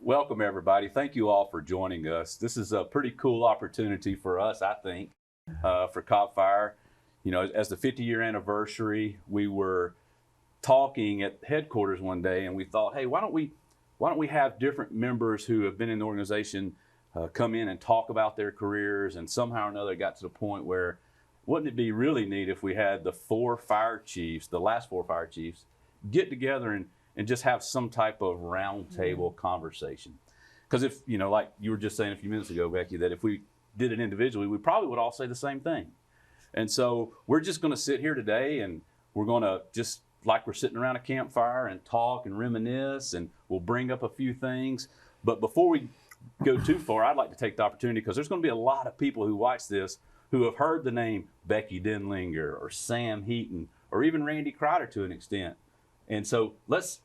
Welcome, everybody. Thank you all for joining us. This is a pretty cool opportunity for us, I think, for Cobb Fire. You know, as the 50-year anniversary, we were talking at headquarters one day, and we thought, hey, why don't we have different members who have been in the organization come in and talk about their careers, and somehow or another got to the point where wouldn't it be really neat if we had the four fire chiefs, the last four fire chiefs, get together and just have some type of roundtable conversation. Because if, you know, like you were just saying a few minutes ago, Becky, that if we did it individually, we probably would all say the same thing. And so we're just going to sit here today and we're going to just, like we're sitting around a campfire and talk and reminisce, and we'll bring up a few things. But before we go too far, I'd like to take the opportunity, because there's going to be a lot of people who watch this who have heard the name Becky Denlinger or Sam Heaton or even Randy Crider to an extent. And so let's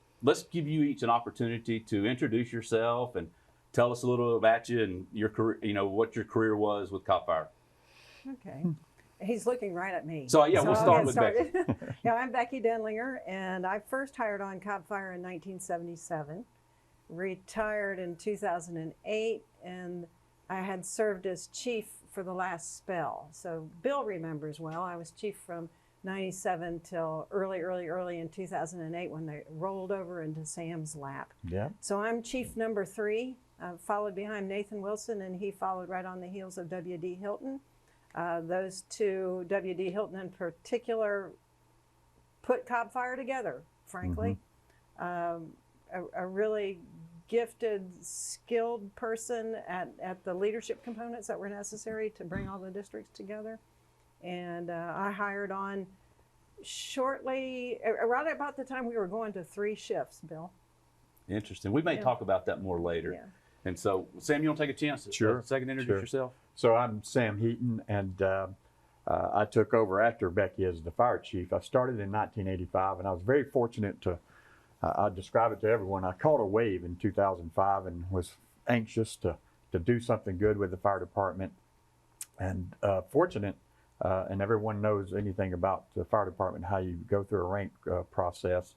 give you each an opportunity to introduce yourself and tell us a little about you and your career, you know, what your career was with Cobb Fire. Okay. He's looking right at me. So yeah, So we'll start with Becky. Yeah, I'm Becky Denlinger, and I first hired on Cobb Fire in 1977, retired in 2008, and I had served as chief for the last spell. So Bill remembers well. I was chief from 97 till early in 2008 when they rolled over into Sam's lap. Yeah. So I'm chief number 3, followed behind Nathan Wilson, and he followed right on the heels of W.D. Hilton. Those two, W.D. Hilton in particular, put Cobb Fire together, frankly. A really gifted, skilled person at the leadership components that were necessary to bring all the districts together. And I hired on shortly, around about the time we were going to 3 shifts, Bill. Interesting. We may talk about that more later. Yeah. And so, Sam, you want to take a chance? Sure. Second, introduce yourself. So I'm Sam Heaton, and I took over after Becky as the fire chief. I started in 1985, and I was very fortunate to, I describe it to everyone, I caught a wave in 2005 and was anxious to do something good with the fire department. And fortunate, and everyone knows anything about the fire department, how you go through a rank process.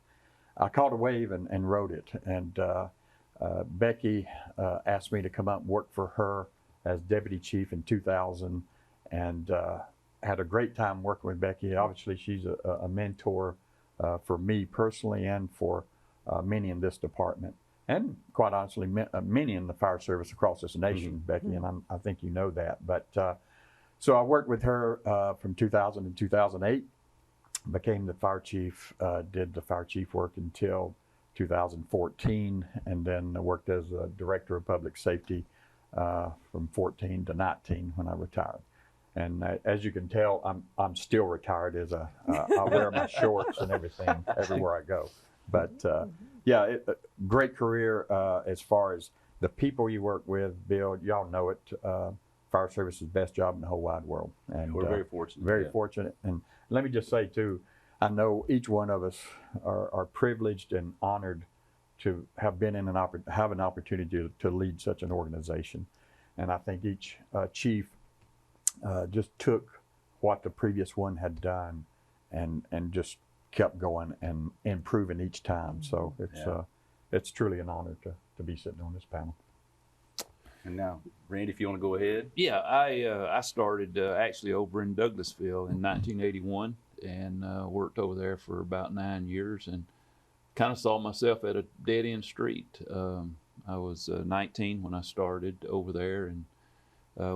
I caught a wave and rode it. And Becky asked me to come up and work for her as deputy chief in 2000, and had a great time working with Becky. Obviously, she's a mentor for me personally and for many in this department, and quite honestly, many in the fire service across this nation, Becky, and I think you know that. But so I worked with her from 2000 to 2008, became the fire chief, did the fire chief work until 2014, and then worked as a director of public safety from 14 to 19 when I retired. And as you can tell, I'm still retired. I wear my shorts and everything everywhere I go. But yeah, great career as far as the people you work with, Bill. Y'all know it. Fire service is the best job in the whole wide world. And we're very fortunate. Very fortunate. And let me just say too, I know each one of us are privileged and honored to have been in have an opportunity to lead such an organization. And I think each chief just took what the previous one had done and just kept going and improving each time. So it's truly an honor to be sitting on this panel. And now, Randy, if you want to go ahead. Yeah, I started actually over in Douglasville in 1981 and worked over there for about 9 years and kind of saw myself at a dead-end street. I was 19 when I started over there, and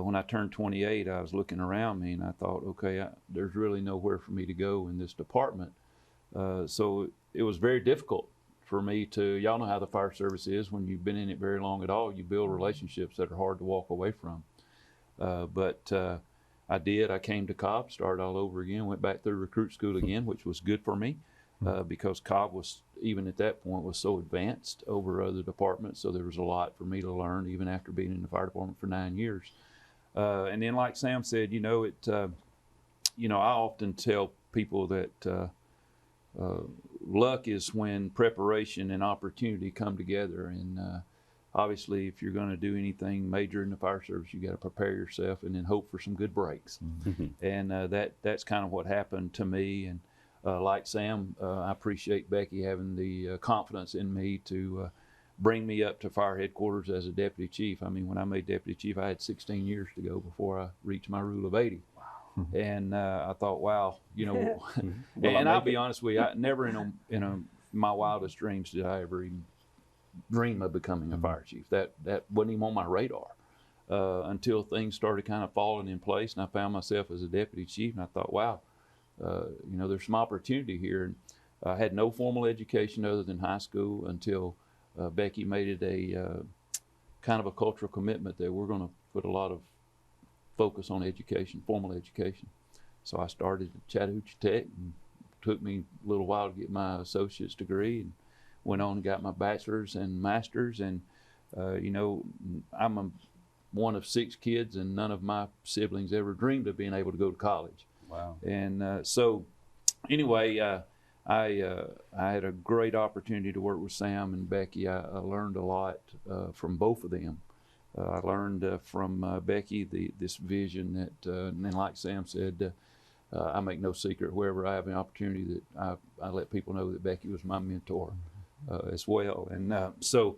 when I turned 28, I was looking around me and I thought, okay, there's really nowhere for me to go in this department. So it was very difficult for me y'all know how the fire service is. When you've been in it very long at all, you build relationships that are hard to walk away from. But I did. I came to Cobb, started all over again, went back through recruit school again, which was good for me because Cobb was, even at that point, was so advanced over other departments. So there was a lot for me to learn, even after being in the fire department for 9 years. And then, like Sam said, I often tell people that luck is when preparation and opportunity come together. And obviously, if you're going to do anything major in the fire service, you got to prepare yourself and then hope for some good breaks. And that's kind of what happened to me. And like Sam, I appreciate Becky having the confidence in me to bring me up to fire headquarters as a deputy chief. I mean, when I made deputy chief, I had 16 years to go before I reached my rule of 80. Wow. And I thought, wow, you know, and I'll be honest with you, I never in my wildest dreams did I ever even dream of becoming a fire chief. That wasn't even on my radar until things started kind of falling in place, and I found myself as a deputy chief, and I thought, wow, you know, there's some opportunity here. And I had no formal education other than high school until Becky made it a kind of a cultural commitment that we're going to put a lot of focus on education, formal education. So I started at Chattahoochee Tech, and it took me a little while to get my associate's degree, and went on and got my bachelor's and master's. And you know, I'm one of 6 kids, and none of my siblings ever dreamed of being able to go to college. Wow. And so anyway, I had a great opportunity to work with Sam and Becky. I learned a lot from both of them. I learned from Becky this vision that, and like Sam said, I make no secret wherever I have an opportunity that I let people know that Becky was my mentor as well. And so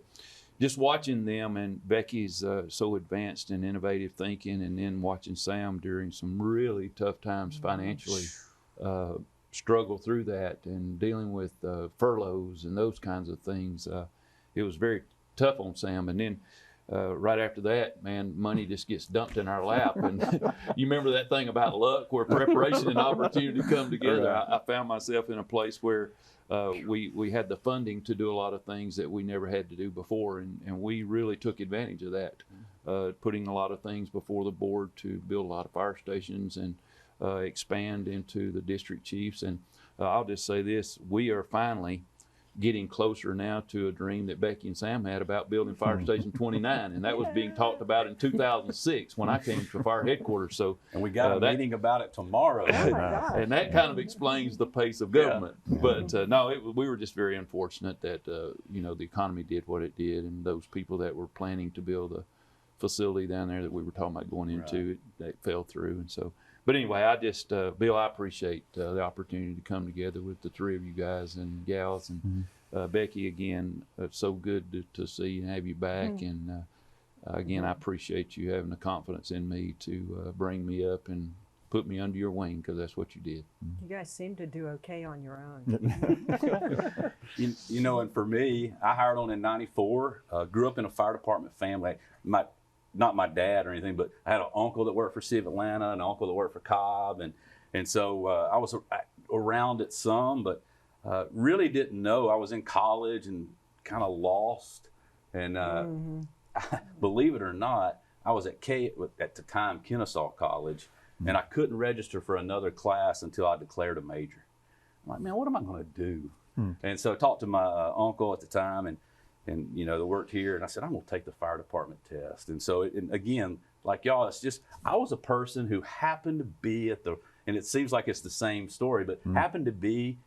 just watching them, and Becky's so advanced and innovative thinking, and then watching Sam during some really tough times financially, struggle through that and dealing with furloughs and those kinds of things. It was very tough on Sam. And then right after that, man, money just gets dumped in our lap. And you remember that thing about luck, where preparation and opportunity come together. I found myself in a place where we had the funding to do a lot of things that we never had to do before, and we really took advantage of that, putting a lot of things before the board to build a lot of fire stations and expand into the district chiefs. And I'll just say this, we are finally getting closer now to a dream that Becky and Sam had about building Fire Station 29, and that was being talked about in 2006 when I came to fire headquarters. So, and we got a meeting about it tomorrow. Oh my gosh. and that kind of explains the pace of government. Yeah. But no, we were just very unfortunate that you know, the economy did what it did, and those people that were planning to build a facility down there that we were talking about going into, that fell through. And so, but anyway, I just Bill, I appreciate the opportunity to come together with the 3 of you guys and gals, and Becky, again, it's so good to see and have you back. And again, I appreciate you having the confidence in me to bring me up and put me under your wing, because that's what you did. You guys seem to do okay on your own. You know, and for me, I hired on in '94. Grew up in a fire department family. Not my dad or anything, but I had an uncle that worked for City of Atlanta, and an uncle that worked for Cobb, and so I was around it some, but really didn't know. I was in college and kind of lost, and believe it or not, I was at the time Kennesaw College, and I couldn't register for another class until I declared a major. I'm like, man, what am I going to do? And so I talked to my uncle at the time, and you know, that worked here, and I said, I'm going to take the fire department test. And so, and again, like y'all, it's just, I was a person who happened to be and it seems like it's the same story, but happened to be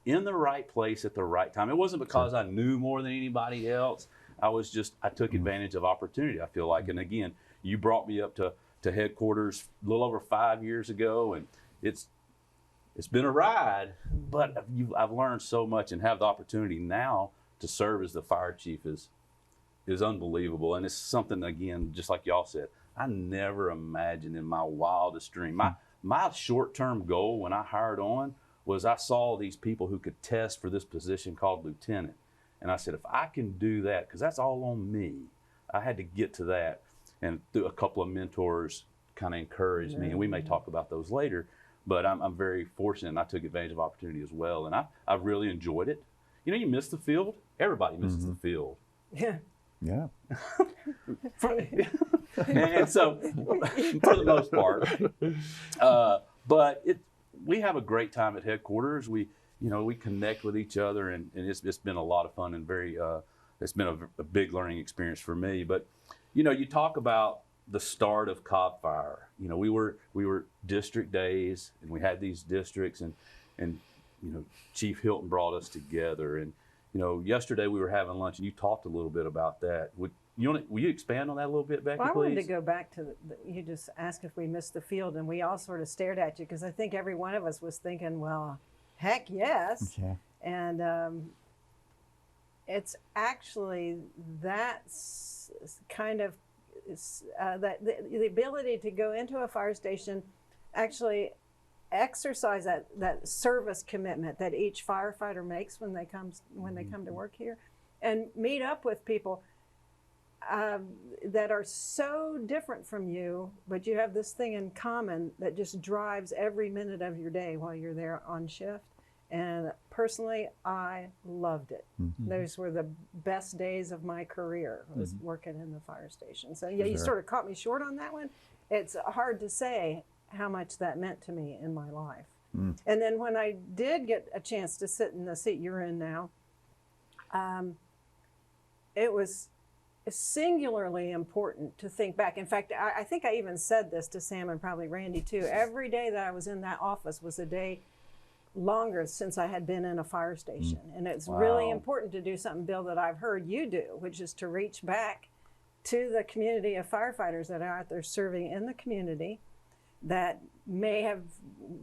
in the right place at the right time. It wasn't because I knew more than anybody else. I took advantage of opportunity, I feel like. And again, you brought me up to headquarters a little over 5 years ago, and it's been a ride, but I've learned so much, and have the opportunity now to serve as the fire chief is unbelievable. And it's something, again, just like y'all said, I never imagined in my wildest dream. My short-term goal when I hired on was I saw these people who could test for this position called lieutenant. And I said, if I can do that, because that's all on me, I had to get to that. And through a couple of mentors kind of encouraged me, and we may talk about those later, but I'm very fortunate, and I took advantage of opportunity as well. And I really enjoyed it. You know, you miss the field. Everybody misses the field. Yeah. Yeah. And so, for the most part, but we have a great time at headquarters. We connect with each other, and it's been a lot of fun, and it's been a big learning experience for me. But, you know, you talk about the start of Cobb Fire. You know, we were district days, and we had these districts, and you know, Chief Hilton brought us together. And, you know, yesterday we were having lunch, and you talked a little bit about that. Will you expand on that a little bit, Becky, Well, I wanted to please? go back to you just asked if we missed the field, and we all sort of stared at you, because I think every one of us was thinking, well, heck yes. Okay. And it's actually kind of that the ability to go into a fire station, actually exercise that service commitment that each firefighter makes when they come to work here, and meet up with people that are so different from you, but you have this thing in common that just drives every minute of your day while you're there on shift. And personally, I loved it. Those were the best days of my career, was working in the fire station. So yeah, you sort of caught me short on that one. It's hard to say how much that meant to me in my life. And then when I did get a chance to sit in the seat you're in now, it was singularly important to think back. In fact, I think I even said this to Sam and probably Randy too. Every day that I was in that office was a day longer since I had been in a fire station. And it's really important to do something, Bill, that I've heard you do, which is to reach back to the community of firefighters that are out there serving in the community that may have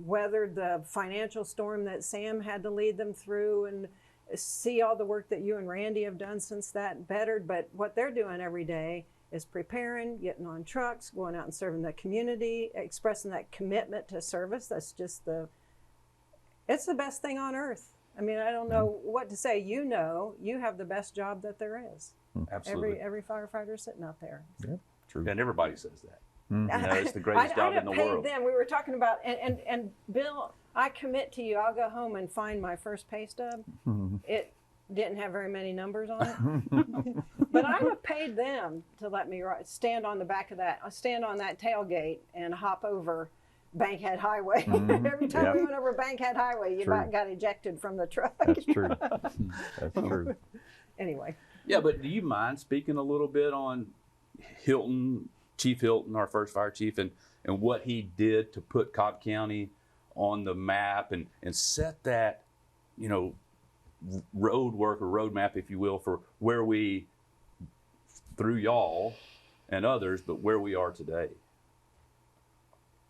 weathered the financial storm that Sam had to lead them through, and see all the work that you and Randy have done since that bettered. But what they're doing every day is preparing, getting on trucks, going out and serving the community, expressing that commitment to service. That's just it's the best thing on earth. I mean, I don't know what to say. You know, you have the best job that there is. Absolutely. Every firefighter sitting out there. Yep, true. And everybody says that. You know, it's the greatest job in the world. Them. We were talking about, and Bill, I commit to you, I'll go home and find my first pay stub. It didn't have very many numbers on it. But I'd have paid them to let me stand on the back of that, stand on that tailgate and hop over Bankhead Highway. Every time we went over Bankhead Highway, you about got ejected from the truck. That's true. That's true. Anyway. Yeah, but do you mind speaking a little bit on Hilton, Chief Hilton, our first fire chief, and what he did to put Cobb County on the map and set that, you know, road work or roadmap, if you will, for where we, through y'all and others, but where we are today?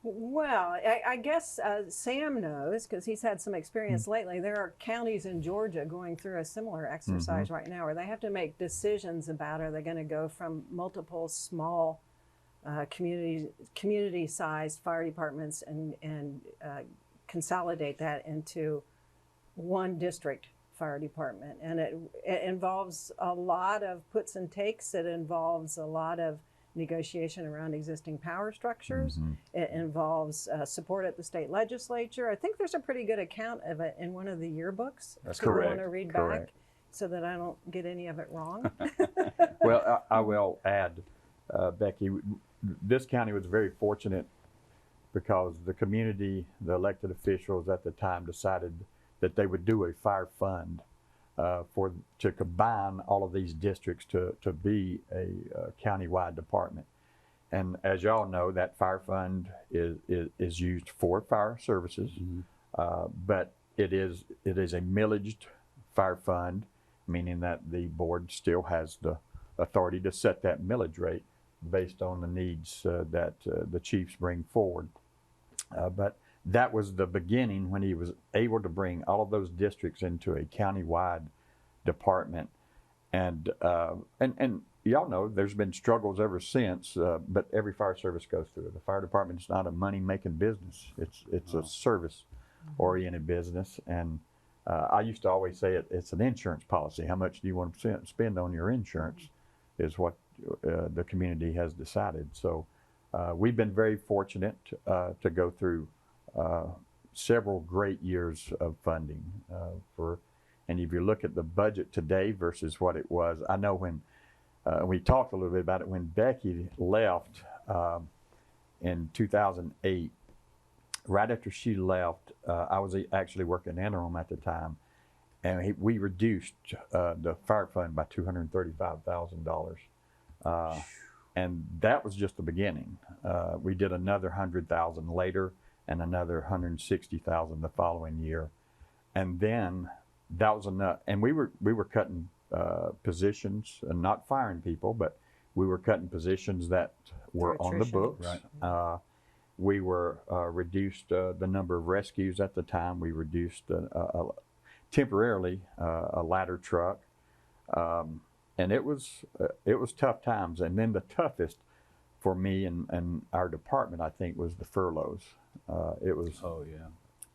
Well, I guess Sam knows, because he's had some experience lately. There are counties in Georgia going through a similar exercise right now, where they have to make decisions about, are they going to go from multiple small community-sized fire departments and consolidate that into one district fire department. And it involves a lot of puts and takes. It involves a lot of negotiation around existing power structures. It involves support at the state legislature. I think there's a pretty good account of it in one of the yearbooks. That's correct. I want correct. to read back so that I don't get any of it wrong. Well, I will add, Becky, this county was very fortunate because the community, the elected officials at the time decided that they would do a fire fund to combine all of these districts to be a county-wide department. And as y'all know, that fire fund is used for fire services, but it is a millaged fire fund, meaning that the board still has the authority to set that millage rate based on the needs that the chiefs bring forward. But that was the beginning when he was able to bring all of those districts into a county-wide department. And y'all know there's been struggles ever since, but every fire service goes through it. The fire department is not a money-making business. It's a service-oriented business. And I used to always say it's an insurance policy. How much do you want to spend on your insurance is what the community has decided. So we've been very fortunate to go through several great years of funding and if you look at the budget today versus what it was, I know when we talked a little bit about it, when Becky left in 2008, right after she left, I was actually working interim at the time, and we reduced the fire fund by $235,000. And that was just the beginning. We did another $100,000 later and another $160,000 the following year. And then that was enough. And we were cutting positions and not firing people, but we were cutting positions that were on the books. Right. We were reduced the number of rescues at the time. We reduced temporarily a ladder truck. And it was tough times. And then the toughest for me and our department, I think, was the furloughs. It was, Oh, yeah.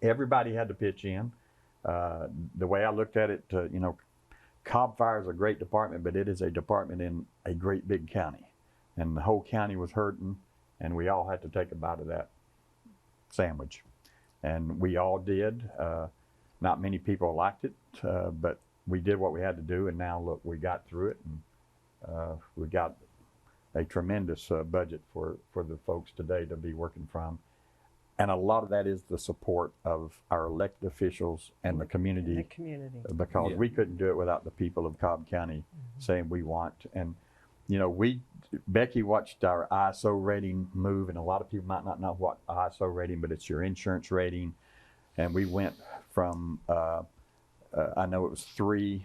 everybody had to pitch in. The way I looked at it, Cobb Fire is a great department, but it is a department in a great big county. And the whole county was hurting, and we all had to take a bite of that sandwich. And we all did. Not many people liked it, but we did what we had to do, and now look, we got through it, and we got a tremendous budget for the folks today to be working from. And a lot of that is the support of our elected officials and the community. The community. Because we couldn't do it without the people of Cobb County saying we want. And, Becky watched our ISO rating move, and a lot of people might not know what ISO rating, but it's your insurance rating. And we went from, I know it was 3,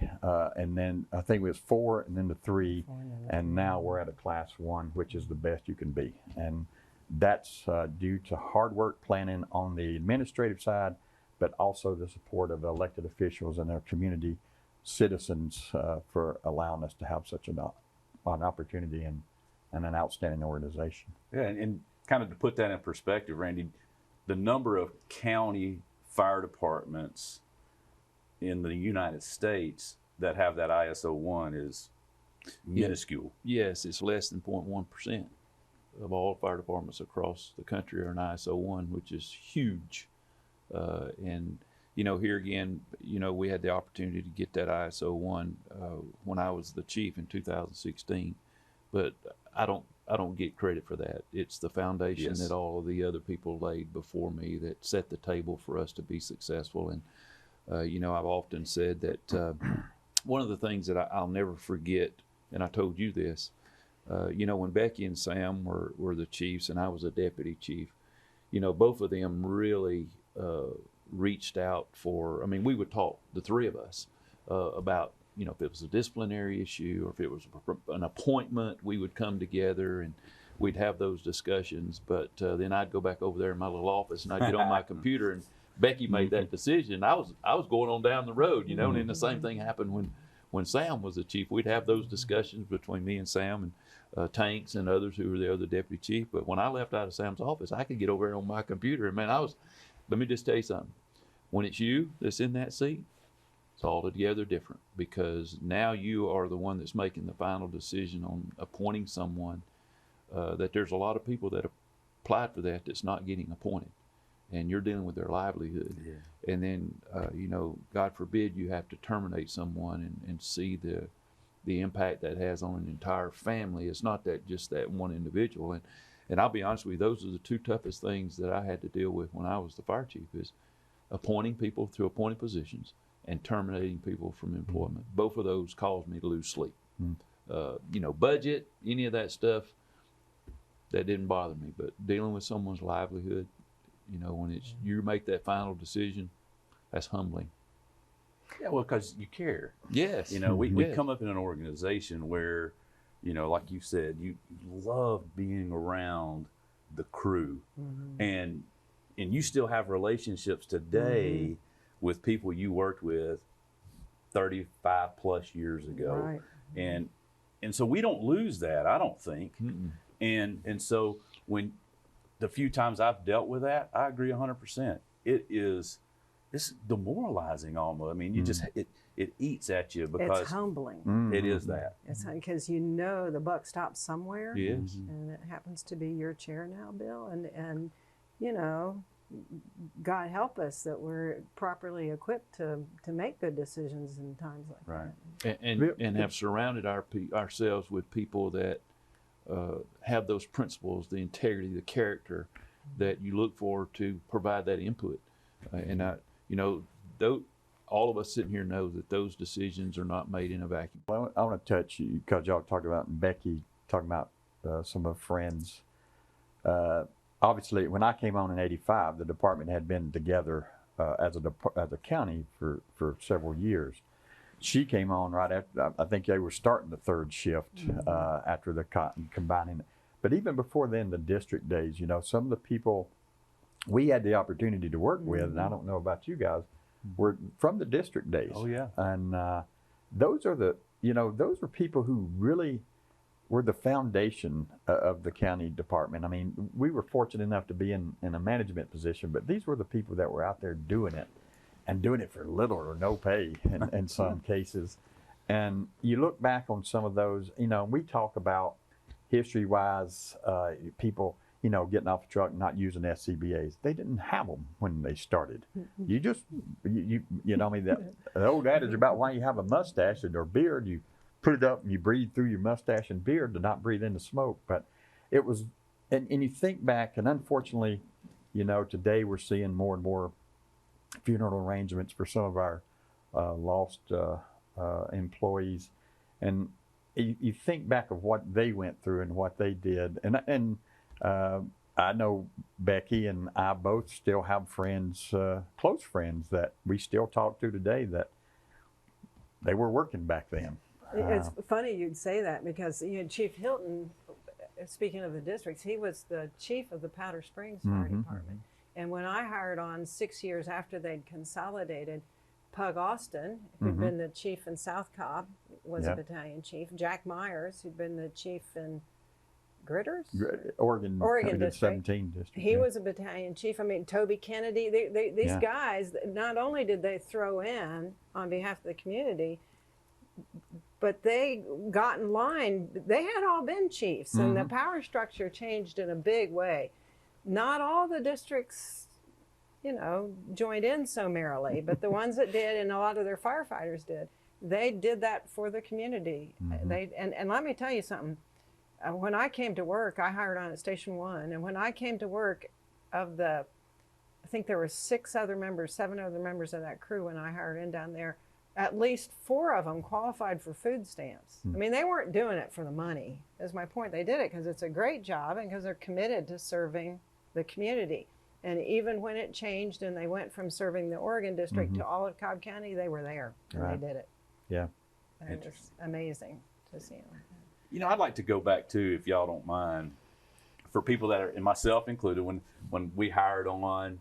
and then I think it was 4, and then to 3, and now we're at a class 1, which is the best you can be. And that's due to hard work planning on the administrative side, but also the support of elected officials and our community citizens for allowing us to have such an opportunity and an outstanding organization. Yeah, and kind of to put that in perspective, Randy, the number of county fire departments in the United States that have that ISO 1 is minuscule. Yes, it's less than 0.1% of all fire departments across the country are an ISO 1, which is huge. And here again, we had the opportunity to get that ISO 1 when I was the chief in 2016, but I don't get credit for that. It's the foundation that all of the other people laid before me that set the table for us to be successful. And I've often said that one of the things that I'll never forget, and I told you this, when Becky and Sam were the chiefs and I was a deputy chief, both of them really reached out for, we would talk, the three of us, about, if it was a disciplinary issue or if it was an appointment, we would come together and we'd have those discussions. But then I'd go back over there in my little office and I'd get on my computer, and Becky made that decision. I was going on down the road, and then the same thing happened when Sam was the chief. We'd have those discussions between me and Sam and Tanks and others who were the other deputy chief. But when I left out of Sam's office, I could get over there on my computer, and man, let me just tell you something. When it's you that's in that seat, it's altogether different, because now you are the one that's making the final decision on appointing someone. That there's a lot of people that applied for that's not getting appointed, and you're dealing with their livelihood. Yeah. And then, God forbid you have to terminate someone and see the impact that has on an entire family. It's not that just that one individual. And I'll be honest with you, those are the two toughest things that I had to deal with when I was the fire chief, is appointing people to appointed positions and terminating people from employment. Both of those caused me to lose sleep. Budget, any of that stuff, that didn't bother me. But dealing with someone's livelihood, when it's you make that final decision, that's humbling. Yeah, well, because you care. Yes. We come up in an organization where, like you said, you love being around the crew, and you still have relationships today with people you worked with 35 plus years ago. Right. And so we don't lose that, I don't think. And so when the few times I've dealt with that, I agree 100%. It's demoralizing almost. You just, it eats at you because it's humbling. it is that. It's because the buck stops somewhere. Yes. And it happens to be your chair now, Bill. And God help us that we're properly equipped to make good decisions in times like that. And have surrounded ourselves with people that have those principles, the integrity, the character that you look for to provide that input. All of us sitting here know that those decisions are not made in a vacuum. Well, I want to touch you because y'all talked about Becky, talking about some of her friends. Obviously, when I came on in '85, the department had been together as a county for several years. She came on right after, I think they were starting the third shift after the combining. But even before then, the district days, some of the people we had the opportunity to work with, and I don't know about you guys, were from the district days. Oh, yeah. And those are those are people who really were the foundation of the county department. I mean, we were fortunate enough to be in a management position, but these were the people that were out there doing it, and doing it for little or no pay in some cases. And you look back on some of those, we talk about history-wise, people, getting off the truck, not using SCBAs. They didn't have them when they started. You just, I mean, the old adage about why you have a mustache or beard, you put it up and you breathe through your mustache and beard to not breathe in the smoke. But it was, and you think back, and unfortunately, today we're seeing more and more funeral arrangements for some of our lost employees, and you think back of what they went through and what they did, and I know Becky and I both still have friends, close friends that we still talk to today that they were working back then. It's funny you'd say that because Chief Hilton, speaking of the districts, he was the chief of the Powder Springs Fire Department. And when I hired on 6 years after they'd consolidated, Pug Austin, who'd been the chief in South Cobb, was a battalion chief. Jack Myers, who'd been the chief in Gritters? Oregon District. 17 district. He was a battalion chief. I mean, Toby Kennedy, these guys, not only did they throw in on behalf of the community, but they got in line. They had all been chiefs, and the power structure changed in a big way. Not all the districts, joined in so merrily, but the ones that did, and a lot of their firefighters did, they did that for the community. And let me tell you something. When I came to work, I hired on at Station 1, and when I came to work, I think there were 7 other members of that crew when I hired in down there. At least 4 of them qualified for food stamps. I mean, they weren't doing it for the money, is my point. They did it because it's a great job and because they're committed to serving the community. And even when it changed and they went from serving the Oregon district to all of Cobb County, they were there and they did it. Yeah. And it was amazing to see them. I'd like to go back to, if y'all don't mind, for people that are, and myself included, when we hired on,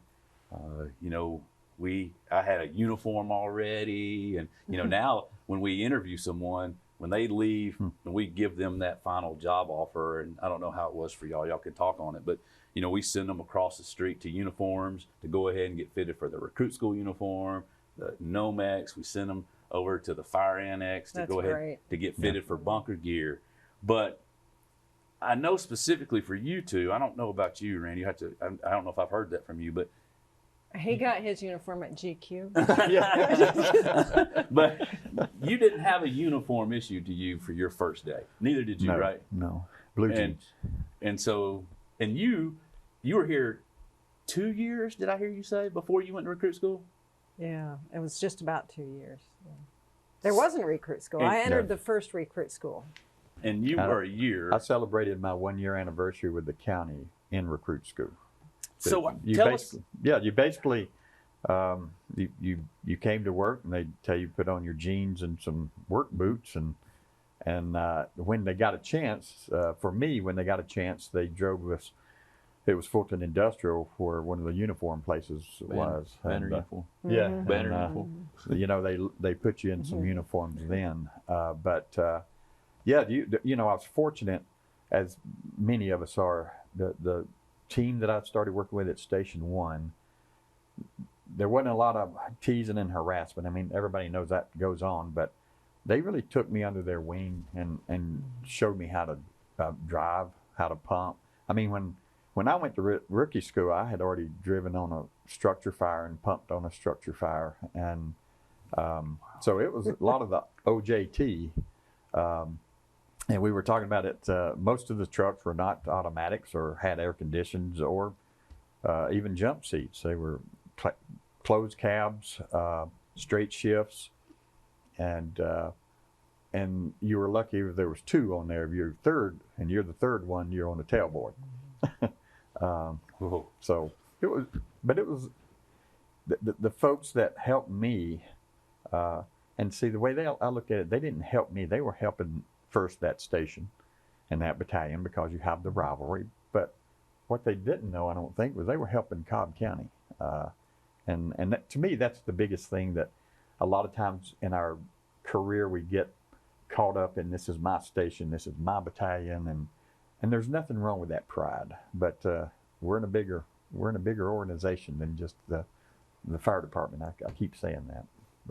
I had a uniform already, and now when we interview someone, when they leave, and we give them that final job offer, and I don't know how it was for y'all can talk on it, but we send them across the street to uniforms to go ahead and get fitted for the recruit school uniform, the Nomex. We send them over to the fire annex to go ahead to get fitted for bunker gear. But I know specifically for you two, I don't know about you, Randy. I don't know if I've heard that from you, but he got his uniform at GQ. But you didn't have a uniform issued to you for your first day. Neither did you, right? No. Blue jeans. And so, you were here 2 years, did I hear you say, before you went to recruit school? Yeah, it was just about 2 years. Yeah. There wasn't a recruit school. I entered the first recruit school. And you were a year. I celebrated my 1-year anniversary with the county in recruit school. So you basically you came to work and they tell you put on your jeans and some work boots, and when they got a chance, for me, when they got a chance, they drove us. It was Fulton Industrial, where one of the uniform places was. Banner uniform. Yeah, Banner uniform. They put you in some uniforms then, but I was fortunate, as many of us are. The team that I started working with at Station 1, there wasn't a lot of teasing and harassment. I mean, everybody knows that goes on, but they really took me under their wing and showed me how to drive, how to pump. I mean, when I went to rookie school, I had already driven on a structure fire and pumped on a structure fire. And so it was a lot of the OJT. And we were talking about it, most of the trucks were not automatics or had air conditions or even jump seats. They were closed cabs, straight shifts, and you were lucky if there was 2 on there. If you're the third one, you're on the tailboard. So it was the folks that helped me, and see the way I look at it, they didn't help me. They were helping first that station and that battalion because you have the rivalry. But what they didn't know, I don't think, was they were helping Cobb County. And that, to me, that's the biggest thing that a lot of times in our career we get caught up in, this is my station, this is my battalion, and there's nothing wrong with that pride. But we're in a bigger organization than just the fire department. I keep saying that.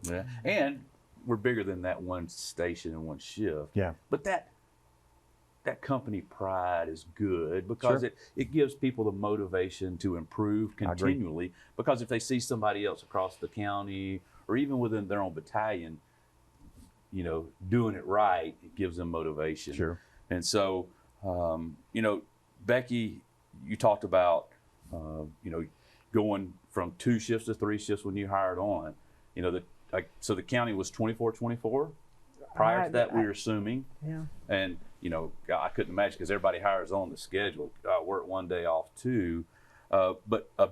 Yeah. And we're bigger than that one station and one shift. Yeah. But that company pride is good because Sure. it gives people the motivation to improve agree. continually. Because if they see somebody else across the county or even within their own battalion, you know, doing it right, it gives them motivation. Sure. And so, you know, Becky, you talked about, you know, going from 2 shifts to 3 shifts when you hired on. You know, so the county was 24/24. Prior to that, we were assuming. Yeah. And, you know, I couldn't imagine because everybody hires on the schedule. Work one day off too. But a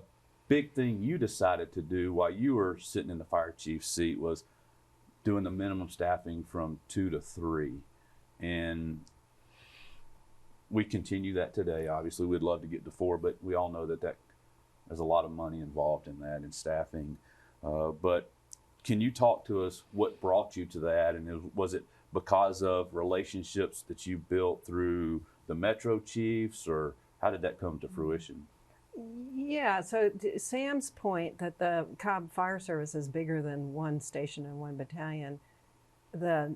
big thing you decided to do while you were sitting in the fire chief's seat was doing the minimum staffing from 2 to 3. And we continue that today. Obviously, we'd love to get to 4, but we all know that there's a lot of money involved in that and staffing. But can you talk to us what brought you to that? And was it because of relationships that you built through the Metro Chiefs, or how did that come to fruition? Yeah, so to Sam's point that the Cobb Fire Service is bigger than one station and one battalion, the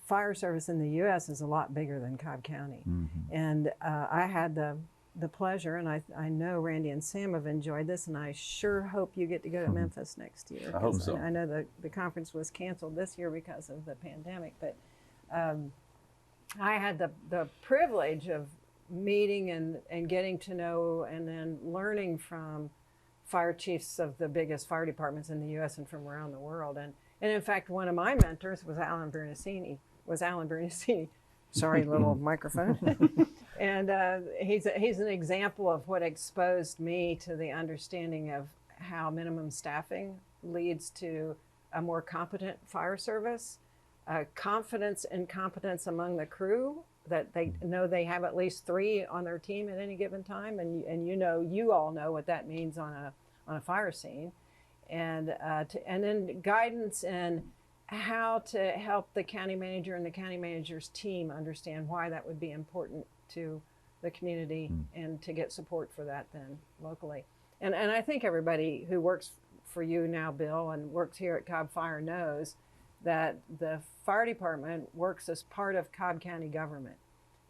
fire service in the U.S. is a lot bigger than Cobb County. Mm-hmm. And I had the pleasure, and I know Randy and Sam have enjoyed this, and I sure hope you get to go to Memphis next year. I hope 'cause so. I know the conference was canceled this year because of the pandemic, but I had the privilege of meeting and getting to know and then learning from fire chiefs of the biggest fire departments in the U.S. and from around the world. And in fact, one of my mentors was Alan Bernasini. Sorry, little microphone. And he's an example of what exposed me to the understanding of how minimum staffing leads to a more competent fire service, confidence and competence among the crew, that they know they have at least 3 on their team at any given time, and you all know what that means on a fire scene, and then guidance in how to help the county manager and the county manager's team understand why that would be important to the community and to get support for that then locally. And I think everybody who works for you now, Bill, and works here at Cobb Fire knows that the fire department works as part of Cobb County government,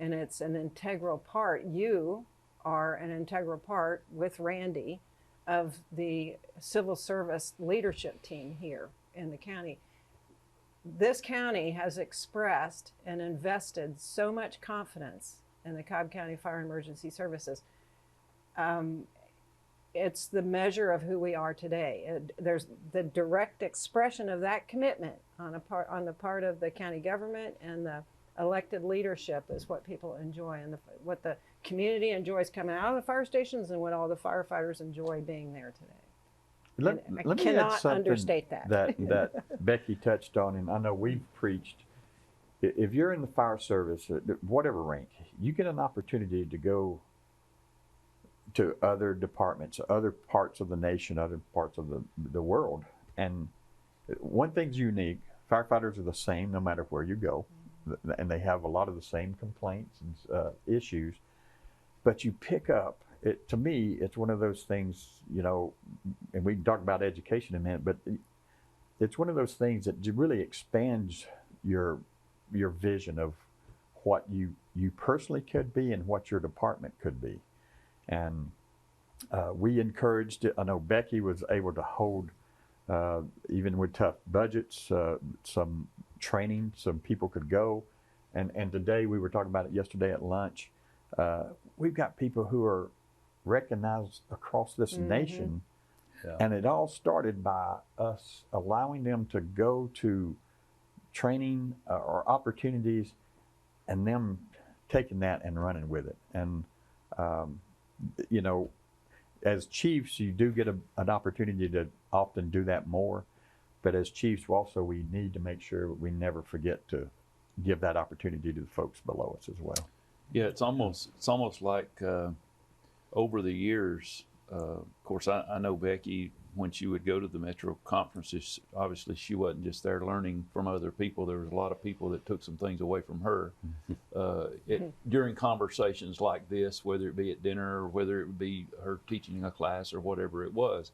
and it's an integral part. You are an integral part with Randy of the civil service leadership team here in the county. This county has expressed and invested so much confidence in the Cobb County Fire and Emergency Services. It's the measure of who we are today. There's the direct expression of that commitment on the part of the county government, and the elected leadership is what people enjoy, and what the community enjoys coming out of the fire stations, and what all the firefighters enjoy being there today. Let I me add cannot something understate that. that Becky touched on, and I know we've preached. If you're in the fire service, whatever rank, you get an opportunity to go to other departments, other parts of the nation, other parts of the world. And one thing's unique, firefighters are the same no matter where you go, and they have a lot of the same complaints and issues, but you pick up, to me, it's one of those things, you know, and we can talk about education in a minute, but it's one of those things that really expands your vision of what you personally could be and what your department could be. And we encouraged it. I know Becky was able to hold, even with tough budgets, some training, some people could go. And today, we were talking about it yesterday at lunch, we've got people who are recognized across this nation. Yeah. And it all started by us allowing them to go to training or opportunities, and them taking that and running with it. And you know, as chiefs, you do get an opportunity to often do that more. But as chiefs, also, we need to make sure we never forget to give that opportunity to the folks below us as well. Yeah, it's almost like over the years, of course, I know Becky when she would go to the Metro conferences, obviously she wasn't just there learning from other people. There was a lot of people that took some things away from her. During conversations like this, whether it be at dinner or whether it would be her teaching a class or whatever it was.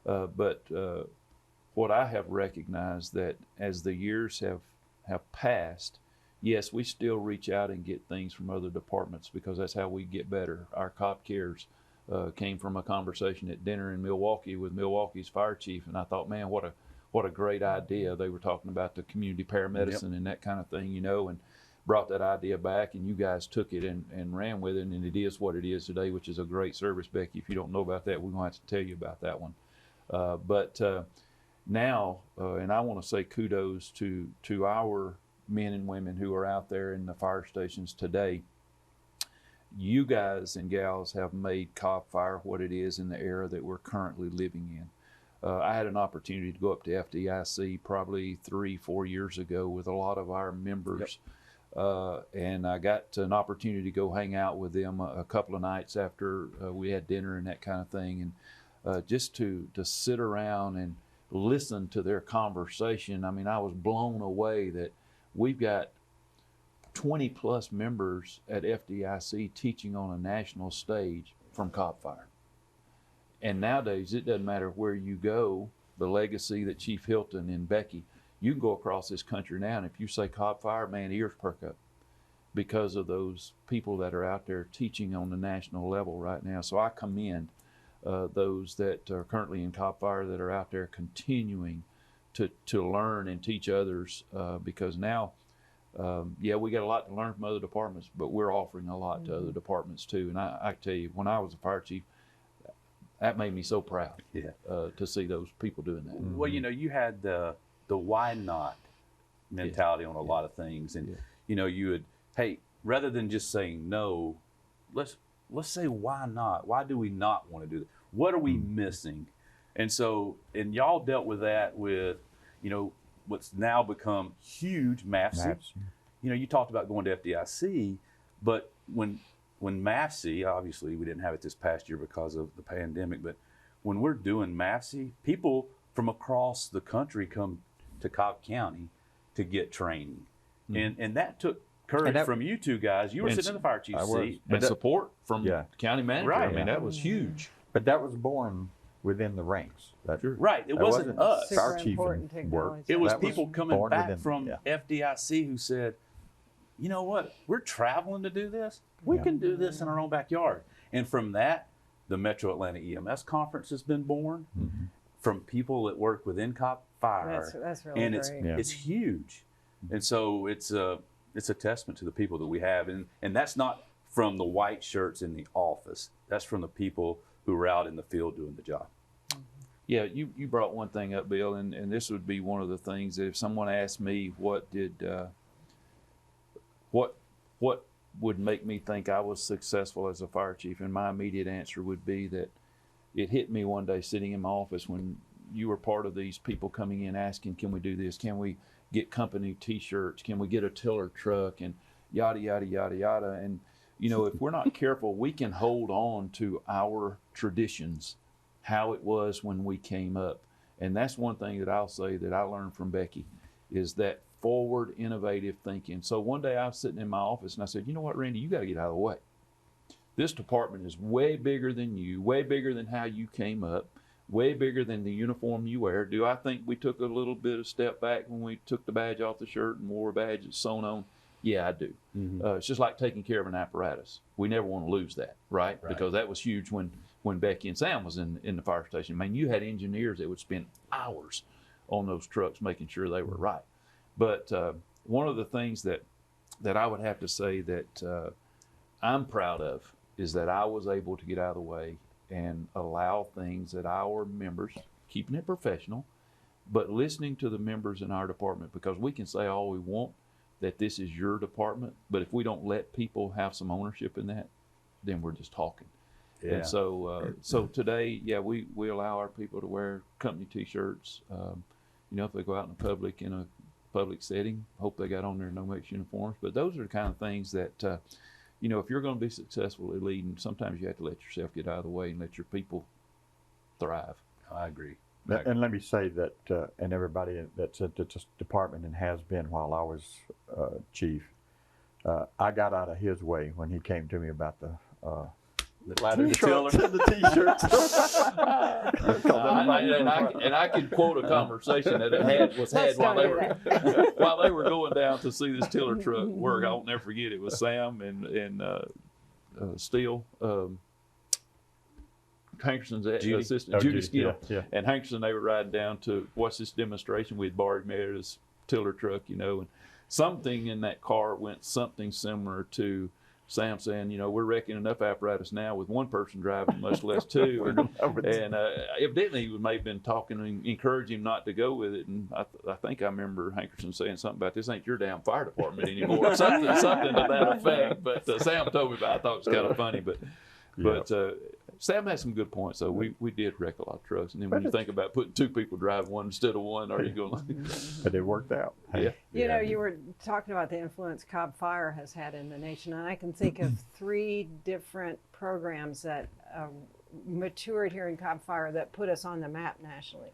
But what I have recognized that as the years have passed, yes, we still reach out and get things from other departments because that's how we get better. Our Cobb Cares came from a conversation at dinner in Milwaukee with Milwaukee's fire chief, and I thought, man, what a great idea. They were talking about the community paramedicine and that kind of thing, and brought that idea back, and you guys took it and ran with it, and it is what it is today, which is a great service, Becky. If you don't know about that, we're going to have to tell you about that one. But now, and I want to say kudos to our men and women who are out there in the fire stations today. You guys and gals have made Cobb Fire what it is in the era that we're currently living in. I had an opportunity to go up to FDIC probably 3-4 years ago with a lot of our members. And I got an opportunity to go hang out with them a couple of nights after we had dinner and that kind of thing. And just to sit around and listen to their conversation, I mean, I was blown away that we've got 20 plus members at FDIC teaching on a national stage from Cobb Fire. And nowadays, it doesn't matter where you go, the legacy that Chief Hilton and Becky, you can go across this country now, and if you say Cobb Fire, man, ears perk up because of those people that are out there teaching on the national level right now. So I commend those that are currently in Cobb Fire that are out there continuing to learn and teach others because now, we got a lot to learn from other departments, but we're offering a lot to other departments too. And I tell you, when I was a fire chief, that made me so proud to see those people doing that. Well, you had the why not mentality on a lot of things. And, you would, hey, rather than just saying no, let's say why not? Why do we not want to do that? What are we missing? And so, and y'all dealt with that with, what's now become huge, MAFC. You talked about going to FDIC, but when MAFC, obviously we didn't have it this past year because of the pandemic, but when we're doing MAFC, people from across the country come to Cobb County to get training. And that took courage from you two guys. You were sitting in the fire chief's seat. And support from the county manager. Right. I mean, that was huge. But that was born within the ranks. Right. It wasn't us. Fire chief work. It was people coming back from FDIC who said, you know what, we're traveling to do this. We can do this in our own backyard. And from that, the Metro Atlanta EMS Conference has been born from people that work within Cobb Fire. That's really and great. It's huge. And so it's a testament to the people that we have. And that's not from the white shirts in the office. That's from the people who are out in the field doing the job. Yeah, you brought one thing up, Bill, and this would be one of the things that if someone asked me what would make me think I was successful as a fire chief, and my immediate answer would be that it hit me one day sitting in my office when you were part of these people coming in asking, can we do this? Can we get company t-shirts? Can we get a tiller truck? And yada, yada, yada, yada. And, if we're not careful, we can hold on to our traditions, how it was when we came up. And that's one thing that I'll say that I learned from Becky is that forward, innovative thinking. So one day I was sitting in my office and I said, you know what, Randy, you got to get out of the way. This department is way bigger than you, way bigger than how you came up, way bigger than the uniform you wear. Do I think we took a little bit of step back when we took the badge off the shirt and wore a badge that's sewn on? Yeah, I do. It's just like taking care of an apparatus. We never want to lose that, right? Because that was huge when Becky and Sam was in the fire station. Man, you had engineers that would spend hours on those trucks making sure they were right. But one of the things that I would have to say that I'm proud of is that I was able to get out of the way and allow things that our members, keeping it professional, but listening to the members in our department, because we can say all we want that this is your department, but if we don't let people have some ownership in that, then we're just talking. Yeah. And so today, we allow our people to wear company t-shirts. If they go out in public in a public setting, hope they got on their no-makes uniforms. But those are the kind of things that, if you're going to be successful at leading, sometimes you have to let yourself get out of the way and let your people thrive. I agree. And let me say that, and everybody that's at this department and has been while I was chief, I got out of his way when he came to me about the ladder to tiller. the t-shirts. And I can quote a conversation that was had while they were going down to see this tiller truck work. I'll never forget it. It was Sam and Steele. Hankerson's assistant, Judy Skill, and Hankerson. They were riding down to watch this demonstration. We had borrowed Meredith's tiller truck, and something in that car went something similar to Sam saying, we're wrecking enough apparatus now with one person driving, much less two. And evidently he may have been talking and encouraging him not to go with it. And I think I remember Hankerson saying something about, this ain't your damn fire department anymore, something to that effect. But Sam told me about it. I thought it was kind of funny. But Sam had some good points, though. We did wreck a lot of trucks. And then when you think about putting two people drive one instead of one, are you going But it worked out. Yeah. You were talking about the influence Cobb Fire has had in the nation, and I can think of 3 different programs that matured here in Cobb Fire that put us on the map nationally.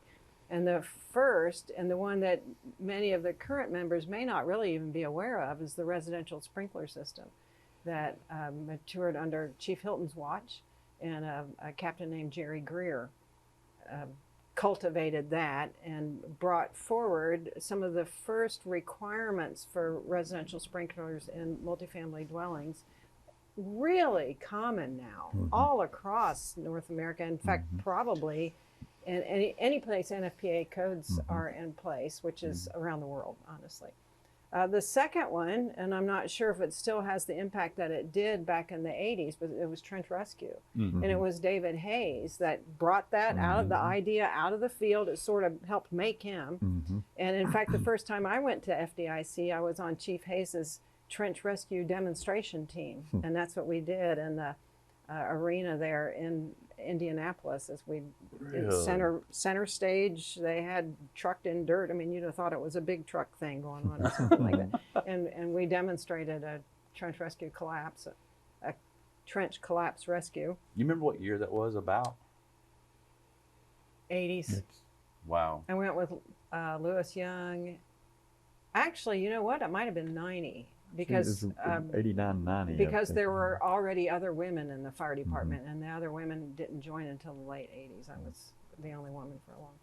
And the first, and the one that many of the current members may not really even be aware of, is the residential sprinkler system that matured under Chief Hilton's watch, and a captain named Jerry Greer cultivated that and brought forward some of the first requirements for residential sprinklers in multifamily dwellings, really common now all across North America. In fact, probably in any place NFPA codes are in place, which is around the world, honestly. The second one, and I'm not sure if it still has the impact that it did back in the 80s, but it was trench rescue. And it was David Hayes that brought that out of the idea out of the field. It sort of helped make him. And in fact, the first time I went to FDIC, I was on Chief Hayes's trench rescue demonstration team. And that's what we did in the arena there in Indianapolis, as we center stage. They had trucked in dirt. I mean, you'd have thought it was a big truck thing going on or something like that. And we demonstrated a trench rescue collapse, a trench collapse rescue. You remember what year that was about? 80s. Wow. I went with Lewis Young. Actually, you know what? It might have been 90. Because 89, 90. Because there were already other women in the fire department, and the other women didn't join until the late 80s. I was the only woman for a long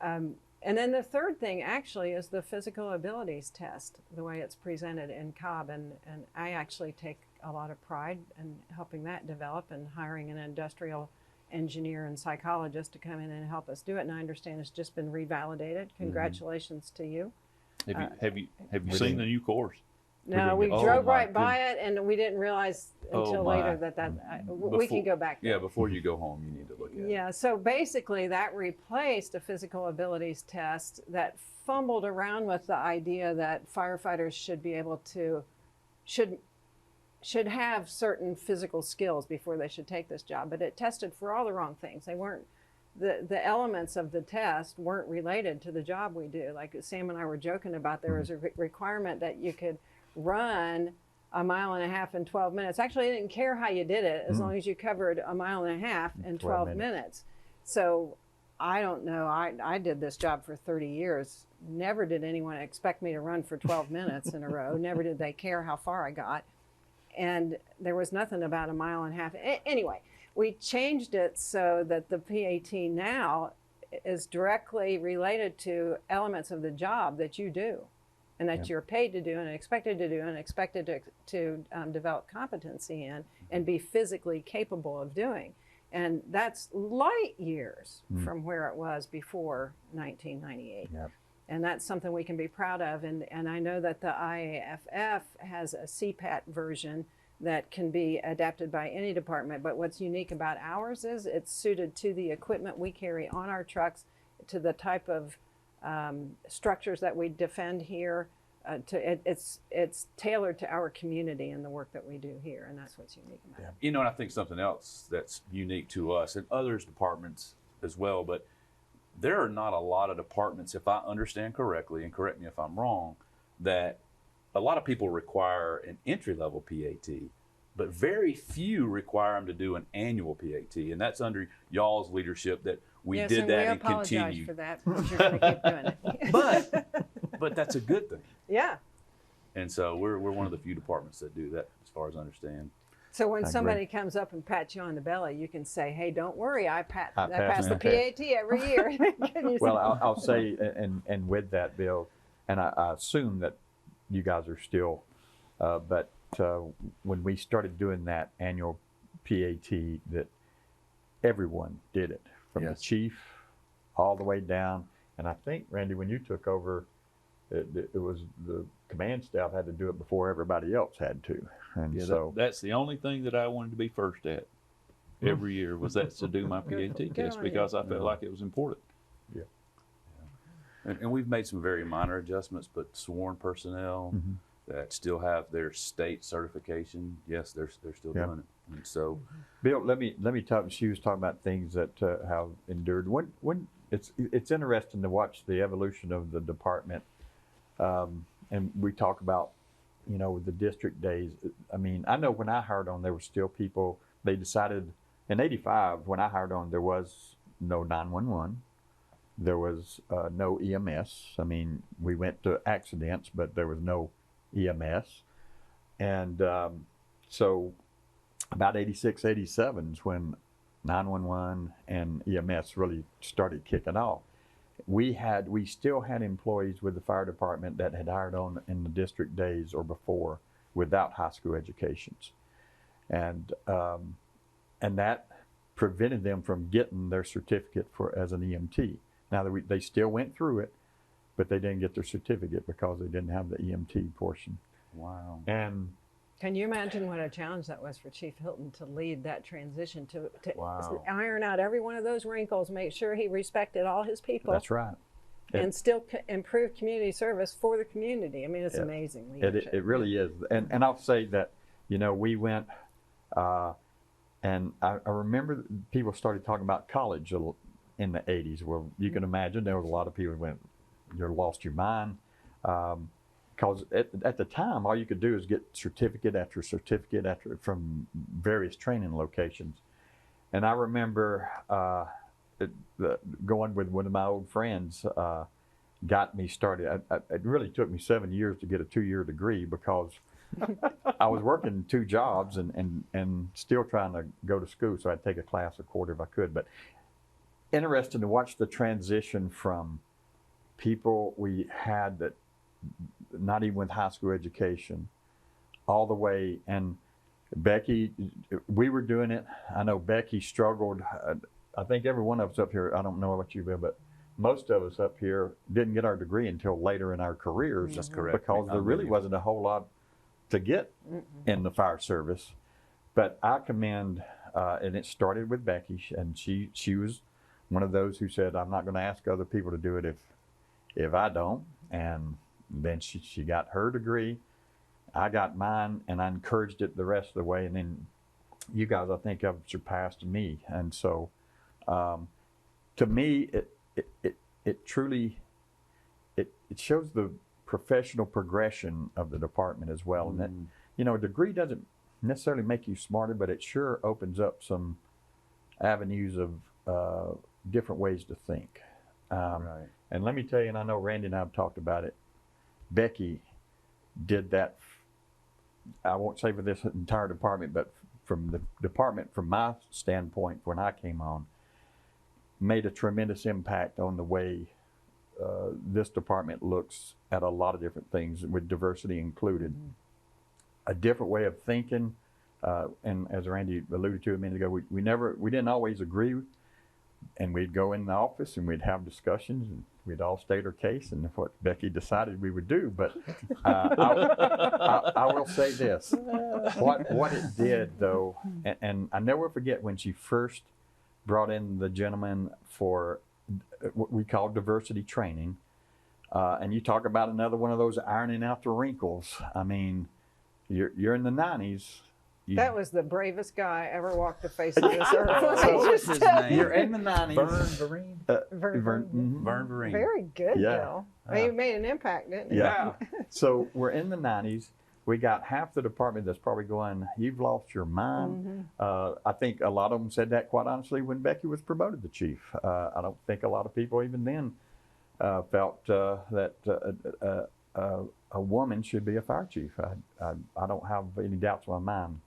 time. And then the third thing actually is the physical abilities test, the way it's presented in Cobb. And I actually take a lot of pride in helping that develop and hiring an industrial engineer and psychologist to come in and help us do it. And I understand it's just been revalidated. Congratulations to you. Have you seen the new course? No, we drove right by it, and we didn't realize until later that we can go back there. Yeah, before you go home, you need to look at it. Yeah, so basically that replaced a physical abilities test that fumbled around with the idea that firefighters should be able to, should have certain physical skills before they should take this job. But it tested for all the wrong things. They weren't, the elements of the test weren't related to the job we do. Like Sam and I were joking about, there was a requirement that you could run a mile and a half in 12 minutes. Actually, I didn't care how you did it, as long as you covered a mile and a half in 12 minutes. So I don't know. I did this job for 30 years. Never did anyone expect me to run for 12 minutes in a row. Never did they care how far I got. And there was nothing about a mile and a half. Anyway, we changed it so that the PAT now is directly related to elements of the job that you do, and that you're paid to do and expected to do and expected to develop competency in and be physically capable of doing. And that's light years from where it was before 1998. Yep. And that's something we can be proud of. And I know that the IAFF has a CPAT version that can be adapted by any department. But what's unique about ours is it's suited to the equipment we carry on our trucks, to the type of structures that we defend here. It's tailored to our community and the work that we do here, and that's what's unique about it. You know, and I think something else that's unique to us and others departments as well, but there are not a lot of departments, if I understand correctly, and correct me if I'm wrong, that a lot of people require an entry-level PAT, but very few require them to do an annual PAT, and that's under y'all's leadership that we Yes, did and that we and apologize continue. for that, because you're going to keep doing it. But that's a good thing. Yeah. And so we're one of the few departments that do that, as far as I understand. So when I somebody comes up and pats you on the belly, you can say, "Hey, don't worry, I pass the the PAT every year." Can you Well, say- I'll say, and with that, Bill, and I assume that you guys are still, but when we started doing that annual PAT, that everyone did it, from the Yes. chief all the way down. And I think, Randy, when you took over, it was the command staff had to do it before everybody else had to. And Yeah, so that's the only thing that I wanted to be first at every year was that to do my Good- PAT good test on you. because I felt like it was important. And we've made some very minor adjustments, but sworn personnel Mhm. that still have their state certification, yes, they're still Yeah. doing it. And so, Bill, let me talk. She was talking about things that have endured. When it's interesting to watch the evolution of the department, and we talk about, the district days. I mean, I know when I hired on, there were still people. They decided in '85 when I hired on, there was no 911. There was no EMS. I mean, we went to accidents, but there was no EMS, and so. About 86, 87 is when 911 and EMS really started kicking off. We still had employees with the fire department that had hired on in the district days or before without high school educations. And that prevented them from getting their certificate as an EMT. Now, they still went through it, but they didn't get their certificate because they didn't have the EMT portion. wow. And Can you imagine what a challenge that was for Chief Hilton to lead that transition, to Wow. iron out every one of those wrinkles, make sure he respected all his people, that's right. and still improve community service for the community? I mean, it's Yeah. amazing It leadership. really is. And I'll say that, we went, and I remember people started talking about college in the 80s. Well, you can imagine there was a lot of people who went, "You lost your mind." Because at the time, all you could do is get certificate after certificate from various training locations. And I remember going with one of my old friends, got me started. It really took me 7 years to get a 2-year degree because I was working 2 jobs and still trying to go to school. So I'd take a class a quarter if I could. But interesting to watch the transition from people we had that not even with high school education, all the way. And Becky, we were doing it. I know Becky struggled. I think every one of us up here, I don't know about you, Bill, but most of us up here didn't get our degree until later in our careers. That's correct. Because there really wasn't a whole lot to get in the fire service. But I commend, and it started with Becky, and she was one of those who said, "I'm not going to ask other people to do it if I don't." And then she got her degree, I got mine, and I encouraged it the rest of the way. And then you guys, I think, have surpassed me. And so, to me, it truly it shows the professional progression of the department as well. And that, a degree doesn't necessarily make you smarter, but it sure opens up some avenues of different ways to think. Right. And let me tell you, and I know Randy and I have talked about it, Becky did that, I won't say for this entire department, but from the department, from my standpoint, when I came on, made a tremendous impact on the way this department looks at a lot of different things, with diversity included. A different way of thinking, and as Randy alluded to a minute ago, we didn't always agree. And we'd go in the office and we'd have discussions and we'd all state our case and what Becky decided we would do. But I will say this, what it did though, and I never forget when she first brought in the gentleman for what we call diversity training. And you talk about another one of those ironing out the wrinkles. I mean, you're in the 90s. That was the bravest guy ever walked the face of this earth. So what's his name? You're in the 90s. Vern Vereen? Mhm. Vern Vereen. Very good, Yeah. Bill. He made an impact, didn't he? Yeah. So we're in the 90s. we got half the department that's probably going, "You've lost your mind." I think a lot of them said that, quite honestly, when Becky was promoted to chief. I don't think a lot of people even then felt that a woman should be a fire chief. I don't have any doubts in my mind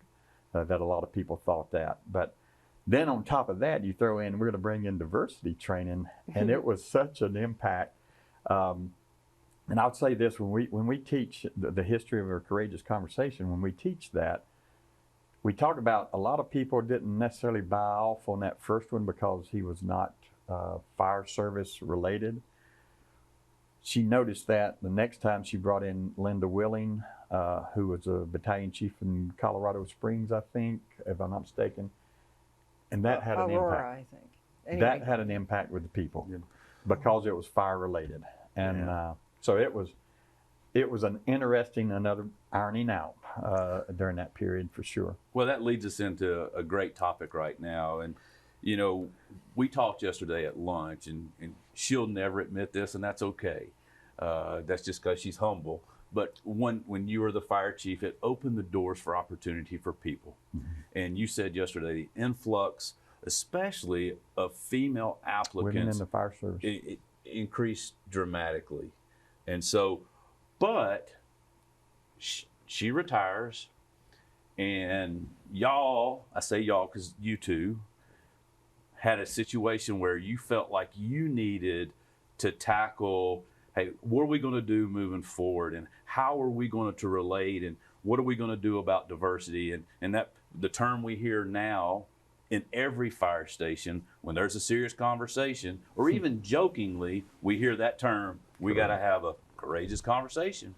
that a lot of people thought that. But then on top of that, you throw in, we're going to bring in diversity training, and it was such an impact. And I'll say this, when we teach the history of a courageous conversation, when we teach that, we talk about a lot of people didn't necessarily buy off on that first one because he was not fire service related. She noticed that the next time she brought in Linda Willing, who was a battalion chief in Colorado Springs, I think, if I'm not mistaken. And that had an Aurora, impact. I think. Anyway. That had an impact with the people because it was fire related. And so it was an interesting, another ironing out during that period for sure. Well, that leads us into a great topic right now. And, you know, we talked yesterday at lunch, and she'll never admit this, and that's okay. That's just because she's humble. But when you were the fire chief, it opened the doors for opportunity for people. And you said yesterday the influx, especially of female applicants, Women in the fire service, it increased dramatically. And so, but she retires, and y'all, I say y'all because you two had a situation where you felt like you needed to tackle, hey, what are we going to do moving forward, and how are we going to relate, and what are we going to do about diversity? And that the term we hear now in every fire station when there's a serious conversation, or even jokingly, we hear that term, we got to have a courageous conversation.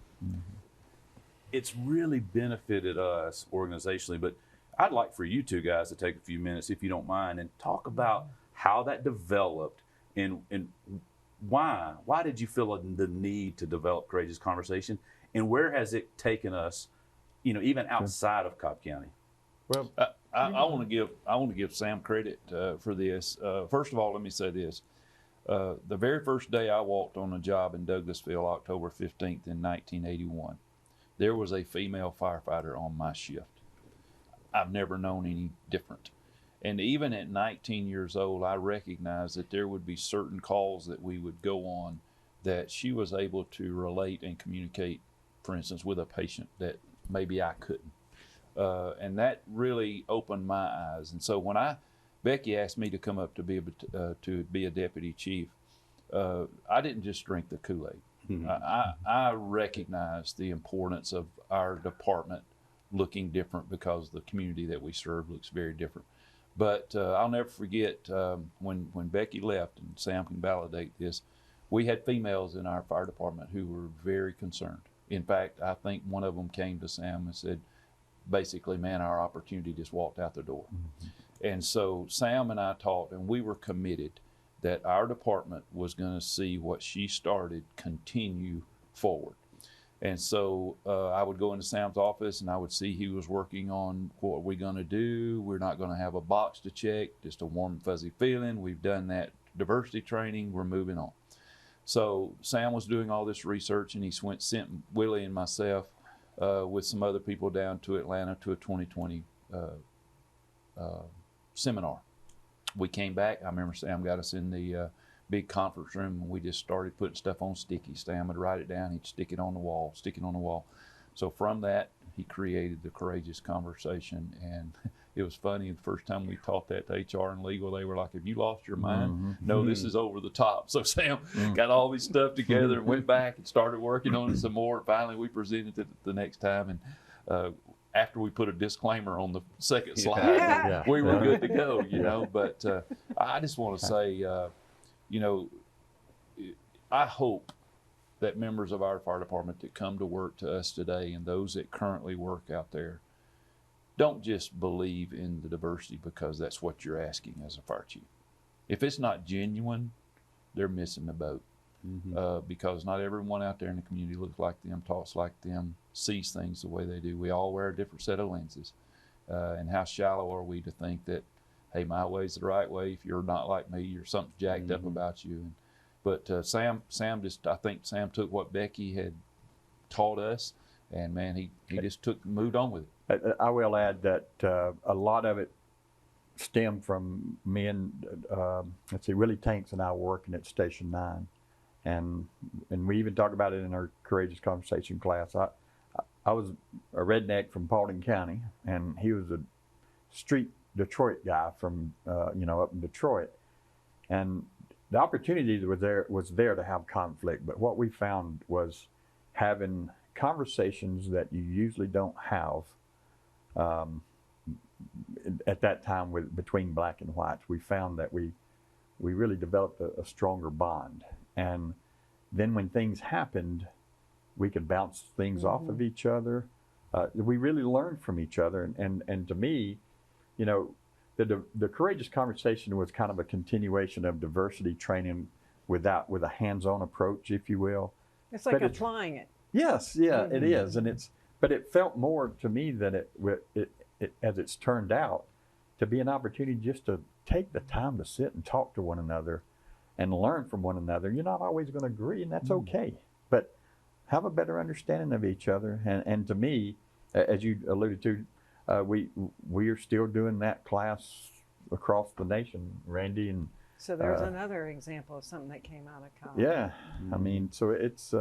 It's really benefited us organizationally, but I'd like for you two guys to take a few minutes, if you don't mind, and talk about how that developed and why did you feel the need to develop courageous conversation, and where has it taken us, you know, even outside of Cobb County? well, I want to give Sam credit for this. First of all, let me say this: the very first day I walked on a job in Douglasville, October 15th in 1981, there was a female firefighter on my shift. I've never known any different. And even at 19 years old, I recognized that there would be certain calls that we would go on that she was able to relate and communicate, for instance, with a patient that maybe I couldn't. And that really opened my eyes. And so when Becky asked me to come up to be a deputy chief, I didn't just drink the Kool-Aid. I recognized the importance of our department looking different because the community that we serve looks very different. But I'll never forget when Becky left, and Sam can validate this, we had females in our fire department who were very concerned. In fact, I think one of them came to Sam and said, basically, man, our opportunity just walked out the door. And so Sam and I talked, and we were committed that our department was going to see what she started continue forward. And so I would go into Sam's office, and I would see he was working on what we're going to do. We're not going to have a box to check, just a warm, fuzzy feeling. We've done that diversity training. We're moving on. So Sam was doing all this research, and he sent Willie and myself with some other people down to Atlanta to a 2020 seminar. We came back. I remember Sam got us in the big conference room, and we just started putting stuff on stickies. Sam would write it down. He'd stick it on the wall. So from that, he created the courageous conversation. And it was funny, the first time we taught that to HR and legal, they were like, have you lost your mind? No, this is over the top. So Sam got all these stuff together and went back and started working on it some more. Finally, we presented it the next time. And after we put a disclaimer on the second slide, we were good to go, you know. But I just want to say, you know, I hope that members of our fire department that come to work to us today, and those that currently work out there, don't just believe in the diversity because that's what you're asking as a fire chief. If it's not genuine, they're missing the boat. Because not everyone out there in the community looks like them, talks like them, sees things the way they do. We all wear a different set of lenses. And how shallow are we to think that, hey, my way's the right way. If you're not like me, you're something jacked up about you. But I think Sam took what Becky had taught us And man, he just moved on with it. I will add that a lot of it stemmed from me and Willie Tanks and I were working at Station 9, and we even talked about it in our Courageous Conversation class. I was a redneck from Paulding County, and he was a street Detroit guy from up in Detroit, and the opportunity was there to have conflict. But what we found was having conversations that you usually don't have at that time between black and whites. We found that we really developed a stronger bond, and then when things happened, we could bounce things off of each other. We really learned from each other, and to me, the Courageous Conversation was kind of a continuation of diversity training with a hands-on approach, if you will. It's like applying it. Yes, yeah, it is, but it felt more to me that it as it's turned out to be an opportunity just to take the time to sit and talk to one another and learn from one another. You're not always going to agree, and that's okay, but have a better understanding of each other. And to me, as you alluded to, we are still doing that class across the nation, Randy. And so there's another example of something that came out of college. Yeah, I mean, so it's.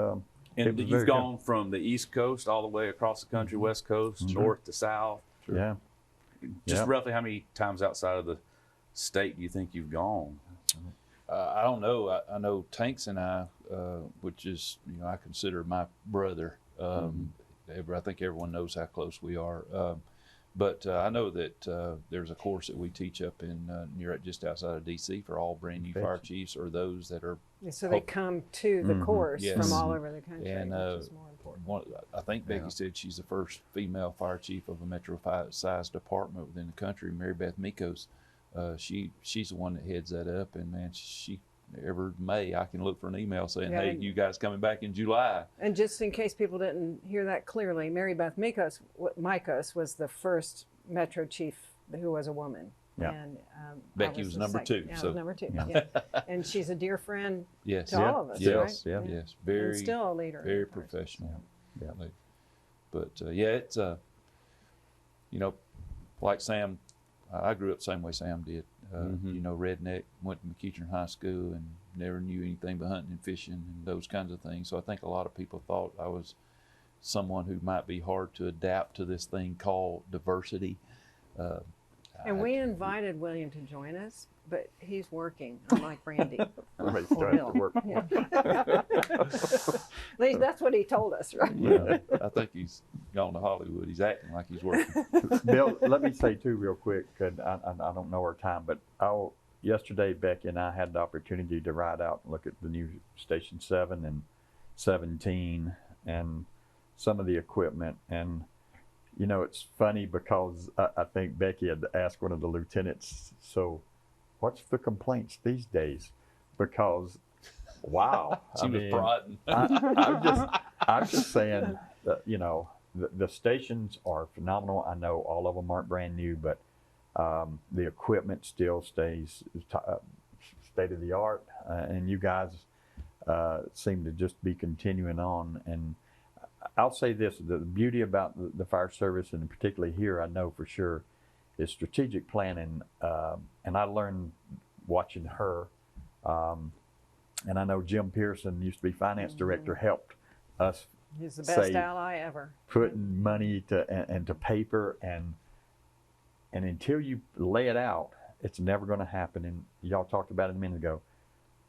And you've gone from the East Coast all the way across the country, West Coast, north to south. Sure. Yeah. Just roughly how many times outside of the state do you think you've gone? I don't know. I know Tanks and I, which is, I consider my brother. I think everyone knows how close we are. But I know that there's a course that we teach up in just outside of D.C. for all brand new fire chiefs, or those that are. So they come to the course from all over the country, and, which is more important. I think Becky said she's the first female fire chief of a metro-sized department within the country. Mary Beth Mikos, she's the one that heads that up, and man, she every May I can look for an email saying, "Hey, you guys coming back in July?" And just in case people didn't hear that clearly, Mary Beth Mikos was the first Metro chief who was a woman. Yeah. And Becky was number two. Yeah, was number two. Yeah. And she's a dear friend yes. to all of us, yes. right? Yes, very, and still a leader. very professional. Yeah. But it's like Sam. I grew up the same way Sam did. Redneck, went to McEachern High School and never knew anything but hunting and fishing and those kinds of things. So I think a lot of people thought I was someone who might be hard to adapt to this thing called diversity. And we invited William to join us, but he's working, unlike Randy. Everybody's trying to work. Yeah. At least that's what he told us, right? Yeah, I think he's gone to Hollywood. He's acting like he's working. Bill, let me say too real quick, and I don't know our time, but yesterday Becky and I had the opportunity to ride out and look at the new Station 7 and 17 and some of the equipment. And it's funny because I think Becky had asked one of the lieutenants, so what's the complaints these days? Because, wow. She was prodding. I'm just saying that, the stations are phenomenal. I know all of them aren't brand new, but the equipment still stays state of the art. And you guys seem to just be continuing on. And I'll say this, the beauty about the fire service, and particularly here, I know for sure, is strategic planning. And I learned watching her, and I know Jim Pearson used to be finance director, helped us. He's the best ally ever. Putting money to paper, and until you lay it out, it's never going to happen. And y'all talked about it a minute ago.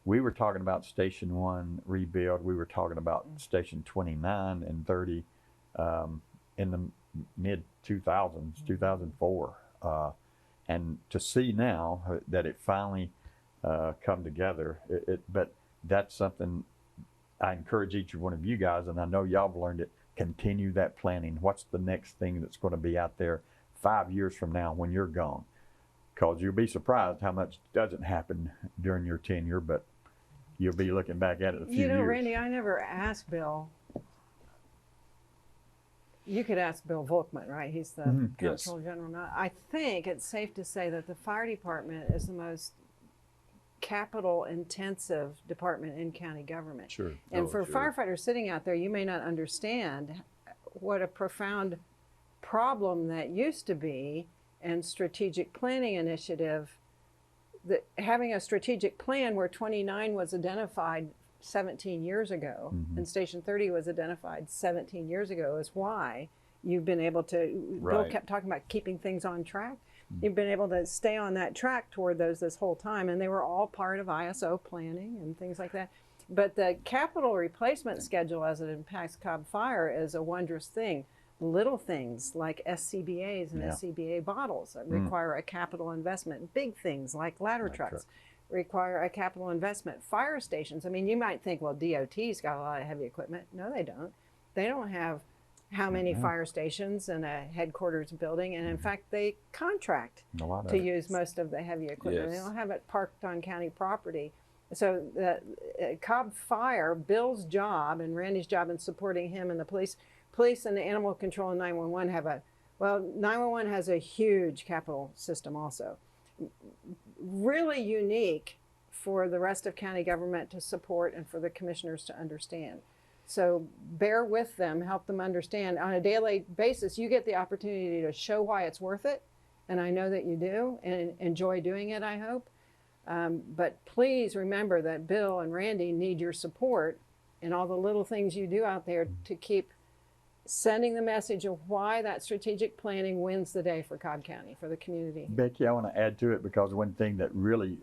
We were talking about Station 1 rebuild. We were talking about Station 29 and 30 in the mid-2000s, 2004. And to see now that it finally come together, but that's something I encourage each one of you guys, and I know y'all have learned it, continue that planning. What's the next thing that's going to be out there 5 years from now when you're gone? Because you'll be surprised how much doesn't happen during your tenure, but you'll be looking back at it a few years. Randy, I never asked Bill. You could ask Bill Volkman, right? He's the Comptroller General now. I think it's safe to say that the fire department is the most capital-intensive department in county government. Sure. And for firefighters sitting out there, you may not understand what a profound problem that used to be, and strategic planning initiative, that having a strategic plan where 29 was identified 17 years ago and Station 30 was identified 17 years ago is why you've been able to, Bill kept talking about keeping things on track. You've been able to stay on that track toward those this whole time, and they were all part of ISO planning and things like that. But the capital replacement schedule as it impacts Cobb Fire is a wondrous thing. Little things like SCBAs and SCBA bottles that require a capital investment. Big things like ladder trucks require a capital investment. Fire stations, I mean, you might think, well, DOT's got a lot of heavy equipment. No, they don't. They don't have how many fire stations in a headquarters building, and in fact, they contract to use most of the heavy equipment. They don't have it parked on county property. So the Cobb Fire, Bill's job and Randy's job in supporting him and the police and the animal control and 911 have 911 has a huge capital system also. Really unique for the rest of county government to support and for the commissioners to understand. So bear with them, help them understand. On a daily basis, you get the opportunity to show why it's worth it, and I know that you do, and enjoy doing it, I hope. But please remember that Bill and Randy need your support and all the little things you do out there to keep sending the message of why that strategic planning wins the day for Cobb County, for the community. Becky, I want to add to it, because one thing that really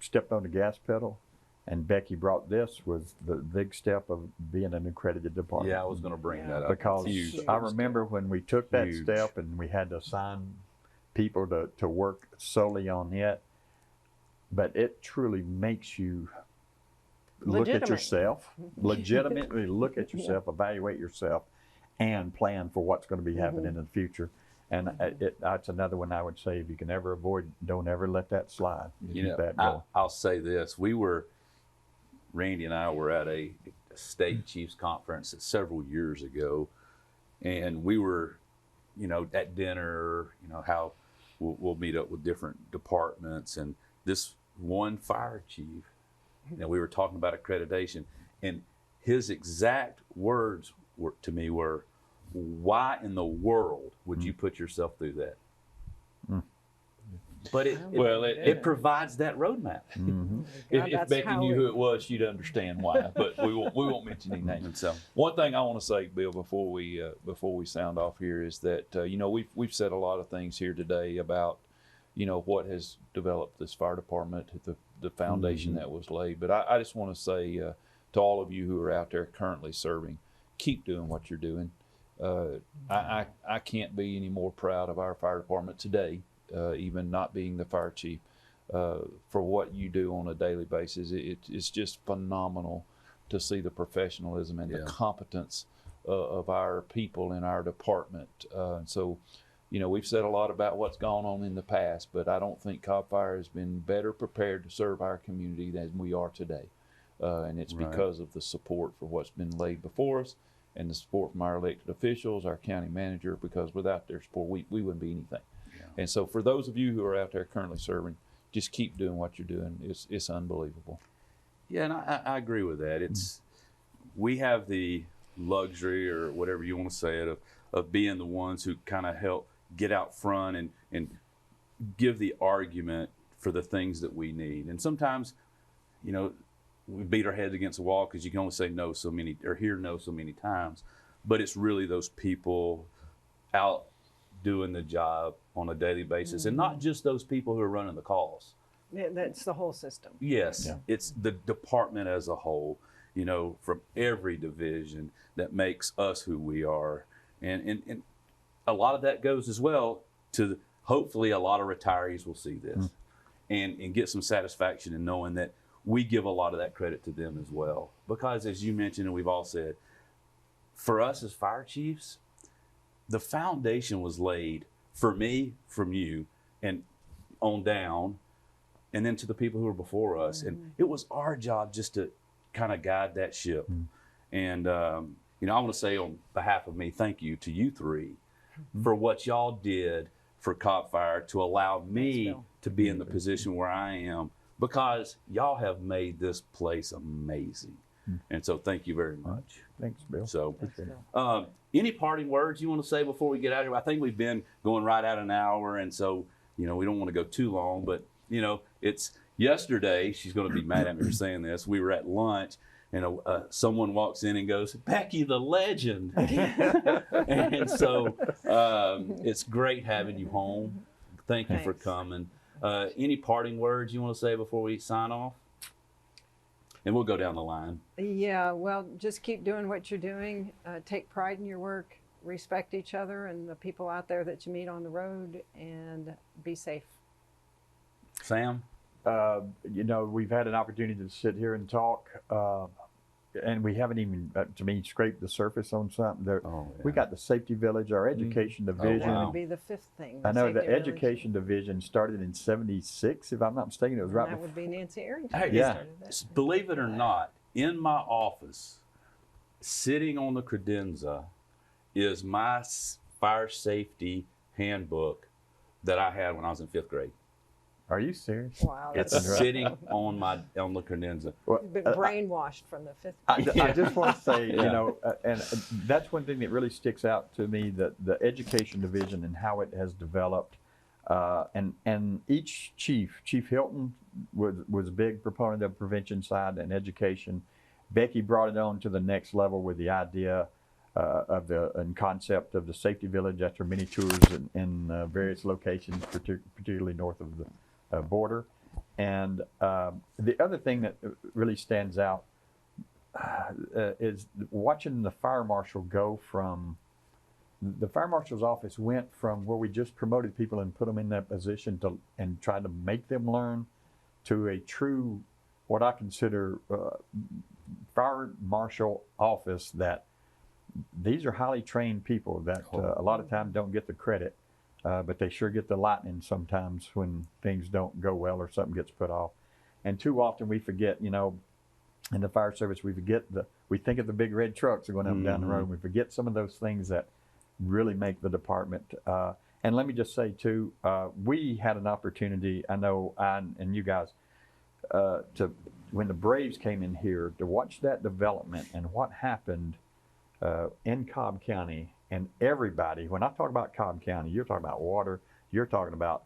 stepped on the gas pedal, and Becky brought this, was the big step of being an accredited department. Yeah, I was going to bring that up. Because I remember when we took that step and we had to assign people to work solely on it, but it truly makes you look at yourself, legitimately look at yourself, evaluate yourself, and plan for what's going to be happening in the future. And that's another one I would say, if you can ever avoid, don't ever let that slide. I'll say this. Randy and I were at a state chiefs conference several years ago, and we were, at dinner, how we'll meet up with different departments, and this one fire chief, we were talking about accreditation, and his exact words to me were, "Why in the world would you put yourself through that?" But it provides that roadmap. If Becky knew who it was, she'd understand why. But we won't mention any names. So one thing I want to say, Bill, before we sound off here, is that we've said a lot of things here today about what has developed this fire department, the foundation that was laid. But I just want to say to all of you who are out there currently serving, keep doing what you're doing. I can't be any more proud of our fire department today, even not being the fire chief, for what you do on a daily basis. It's just phenomenal to see the professionalism and the competence of our people in our department. So we've said a lot about what's gone on in the past, but I don't think Cobb Fire has been better prepared to serve our community than we are today. And it's because of the support for what's been laid before us, and the support from our elected officials, our county manager, because without their support, we wouldn't be anything. And so for those of you who are out there currently serving, just keep doing what you're doing. It's unbelievable. Yeah, and I agree with that. We have the luxury, or whatever you want to say it, of being the ones who kind of help get out front and give the argument for the things that we need. And sometimes, we beat our heads against the wall because you can only say no so many, or hear no so many times. But it's really those people out doing the job on a daily basis, and not just those people who are running the calls. Yeah, that's the whole system. Yes, it's the department as a whole, from every division that makes us who we are. And a lot of that goes as well to, hopefully, a lot of retirees will see this and get some satisfaction in knowing that we give a lot of that credit to them as well. Because as you mentioned, and we've all said, for us as fire chiefs, the foundation was laid for me, from you, and on down, and then to the people who were before us. And it was our job just to kind of guide that ship. And, I want to say on behalf of me, thank you to you three for what y'all did for Cobb Fire to allow me to be in the position where I am, because y'all have made this place amazing. And so thank you very much. Thanks, Bill. So, Appreciate it. any parting words you want to say before we get out of here? I think we've been going right at an hour, and so, you know, we don't want to go too long, but, you know, it's yesterday, she's going to be mad at me for saying this, we were at lunch, and someone walks in and goes, Becky the legend. And so it's great having you home. Thank you for coming. Any parting words you want to say before we sign off? And we'll go down the line. Yeah, well, just keep doing what you're doing. Take pride in your work. Respect each other and the people out there that you meet on the road, and be safe. Sam? You know, we've had an opportunity to sit here and talk, and we haven't even, to me, scraped the surface on something. We got the safety village, our education division. That would be the fifth thing. I know the safety village. education division started in '76, if I'm not mistaken. It was And right that before. would be Nancy Arrington. Hey, who yeah. started that. Believe it or not, in my office, sitting on the credenza, is my fire safety handbook that I had when I was in 5th grade. Are you serious? Wow, It's that's sitting on the credenza. Well, You've been brainwashed from the 5th I just want to say, Yeah. you know, and that's one thing that really sticks out to me, that the education division and how it has developed. And each Chief Hilton was a big proponent of the prevention side and education. Becky brought it on to the next level with the idea of and concept of the safety village after many tours in various locations, particularly north of the border. And the other thing that really stands out is watching the fire marshal go from, the fire marshal's office went from where we just promoted people and put them in that position and tried to make them learn, to a true, what I consider fire marshal office, that these are highly trained people that a lot of times don't get the credit, but they sure get the lightning sometimes when things don't go well or something gets put off. And too often we forget, you know, in the fire service, we think of the big red trucks going up and down the road. We forget some of those things that really make the department. And let me just say too, we had an opportunity, I know I and you guys, when the Braves came in here, to watch that development and what happened in Cobb County. And everybody, when I talk about Cobb County, you're talking about water, you're talking about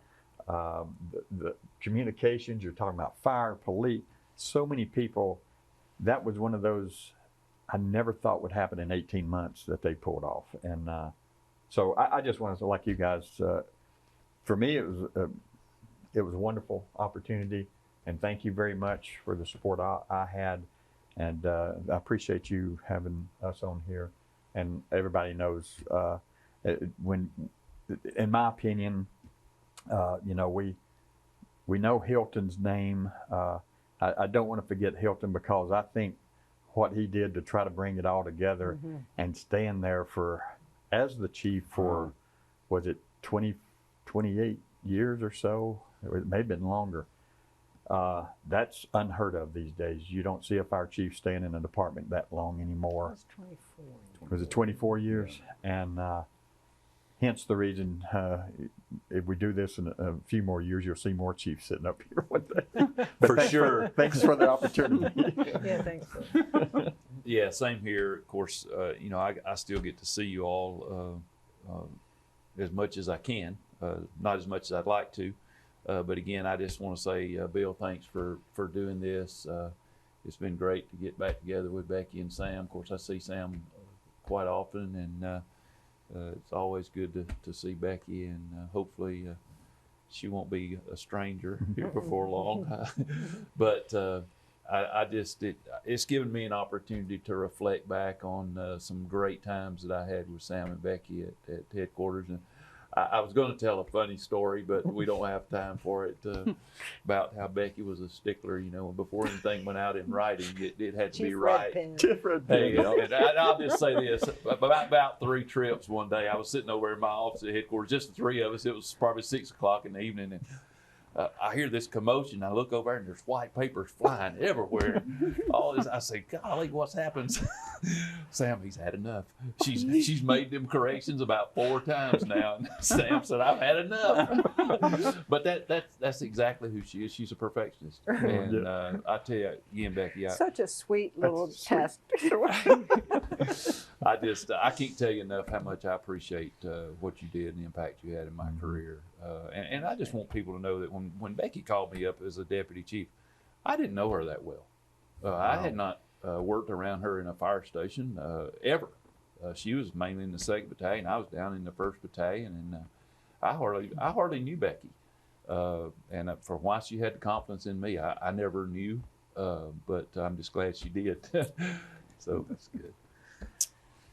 the communications, you're talking about fire, police, so many people. That was one of those I never thought would happen in 18 months that they pulled off. And so I just want to say, like you guys, for me, it was a wonderful opportunity. And thank you very much for the support I had. And I appreciate you having us on here. And everybody knows when, in my opinion, you know, we know Hilton's name. I don't want to forget Hilton, because I think what he did to try to bring it all together and stand there for, as the chief for, was it 28 years or so? It may have been longer. That's unheard of these days. You don't see a fire chief staying in a department that long anymore. That's 24. Was it 24 years? Yeah. And hence the reason, if we do this in a few more years, you'll see more chiefs sitting up here one day. For sure. Thanks for the opportunity. Yeah, thanks. Yeah, same here. Of course, you know, I still get to see you all as much as I can, not as much as I'd like to. But again, I just want to say, Bill, thanks for doing this. It's been great to get back together with Becky and Sam. Of course, I see Sam quite often, and it's always good to see Becky, and hopefully she won't be a stranger here before long. But it's given me an opportunity to reflect back on some great times that I had with Sam and Becky at headquarters. And I was going to tell a funny story, but we don't have time for it, about how Becky was a stickler. You know, before anything went out in writing, it had to be right. Hey, and I'll just say this: about 3 trips one day, I was sitting over in my office at headquarters, just the 3 of us. It was probably 6 o'clock in the evening, and I hear this commotion. I look over and there's white papers flying everywhere. All this, I say, golly, what's happened? Sam, he's had enough. She's made them corrections about 4 times now. And Sam said, I've had enough. But that's exactly who she is. She's a perfectionist. And I tell you again, Becky, Such a sweet little That's test. I can't tell you enough how much I appreciate what you did and the impact you had in my career. And I just want people to know that when Becky called me up as a deputy chief, I didn't know her that well. I had not worked around her in a fire station ever. She was mainly in the 2nd Battalion. I was down in the 1st Battalion, and I hardly knew Becky. And for why she had the confidence in me, I never knew, but I'm just glad she did. So that's good.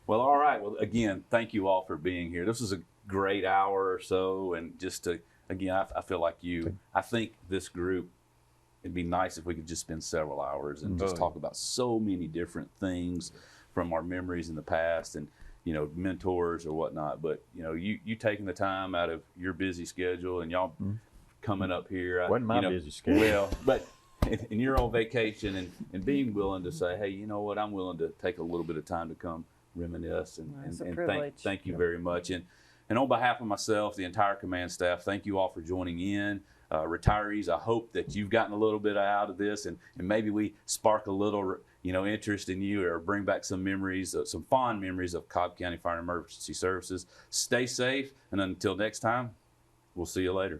Well, all right. Well, again, thank you all for being here. This was a great hour or so, and just to, again, I feel like I think this group, it'd be nice if we could just spend several hours and just talk about so many different things from our memories in the past and, mentors or whatnot. But, you taking the time out of your busy schedule and y'all coming up here. Wasn't my busy schedule. Well, but and you're on vacation and being willing to say, hey, you know what, I'm willing to take a little bit of time to come reminisce and thank you very much. And on behalf of myself, the entire command staff, thank you all for joining in. Retirees, I hope that you've gotten a little bit out of this and maybe we spark a little interest in you or bring back some memories, some fond memories of Cobb County Fire and Emergency Services. Stay safe, and until next time, we'll see you later.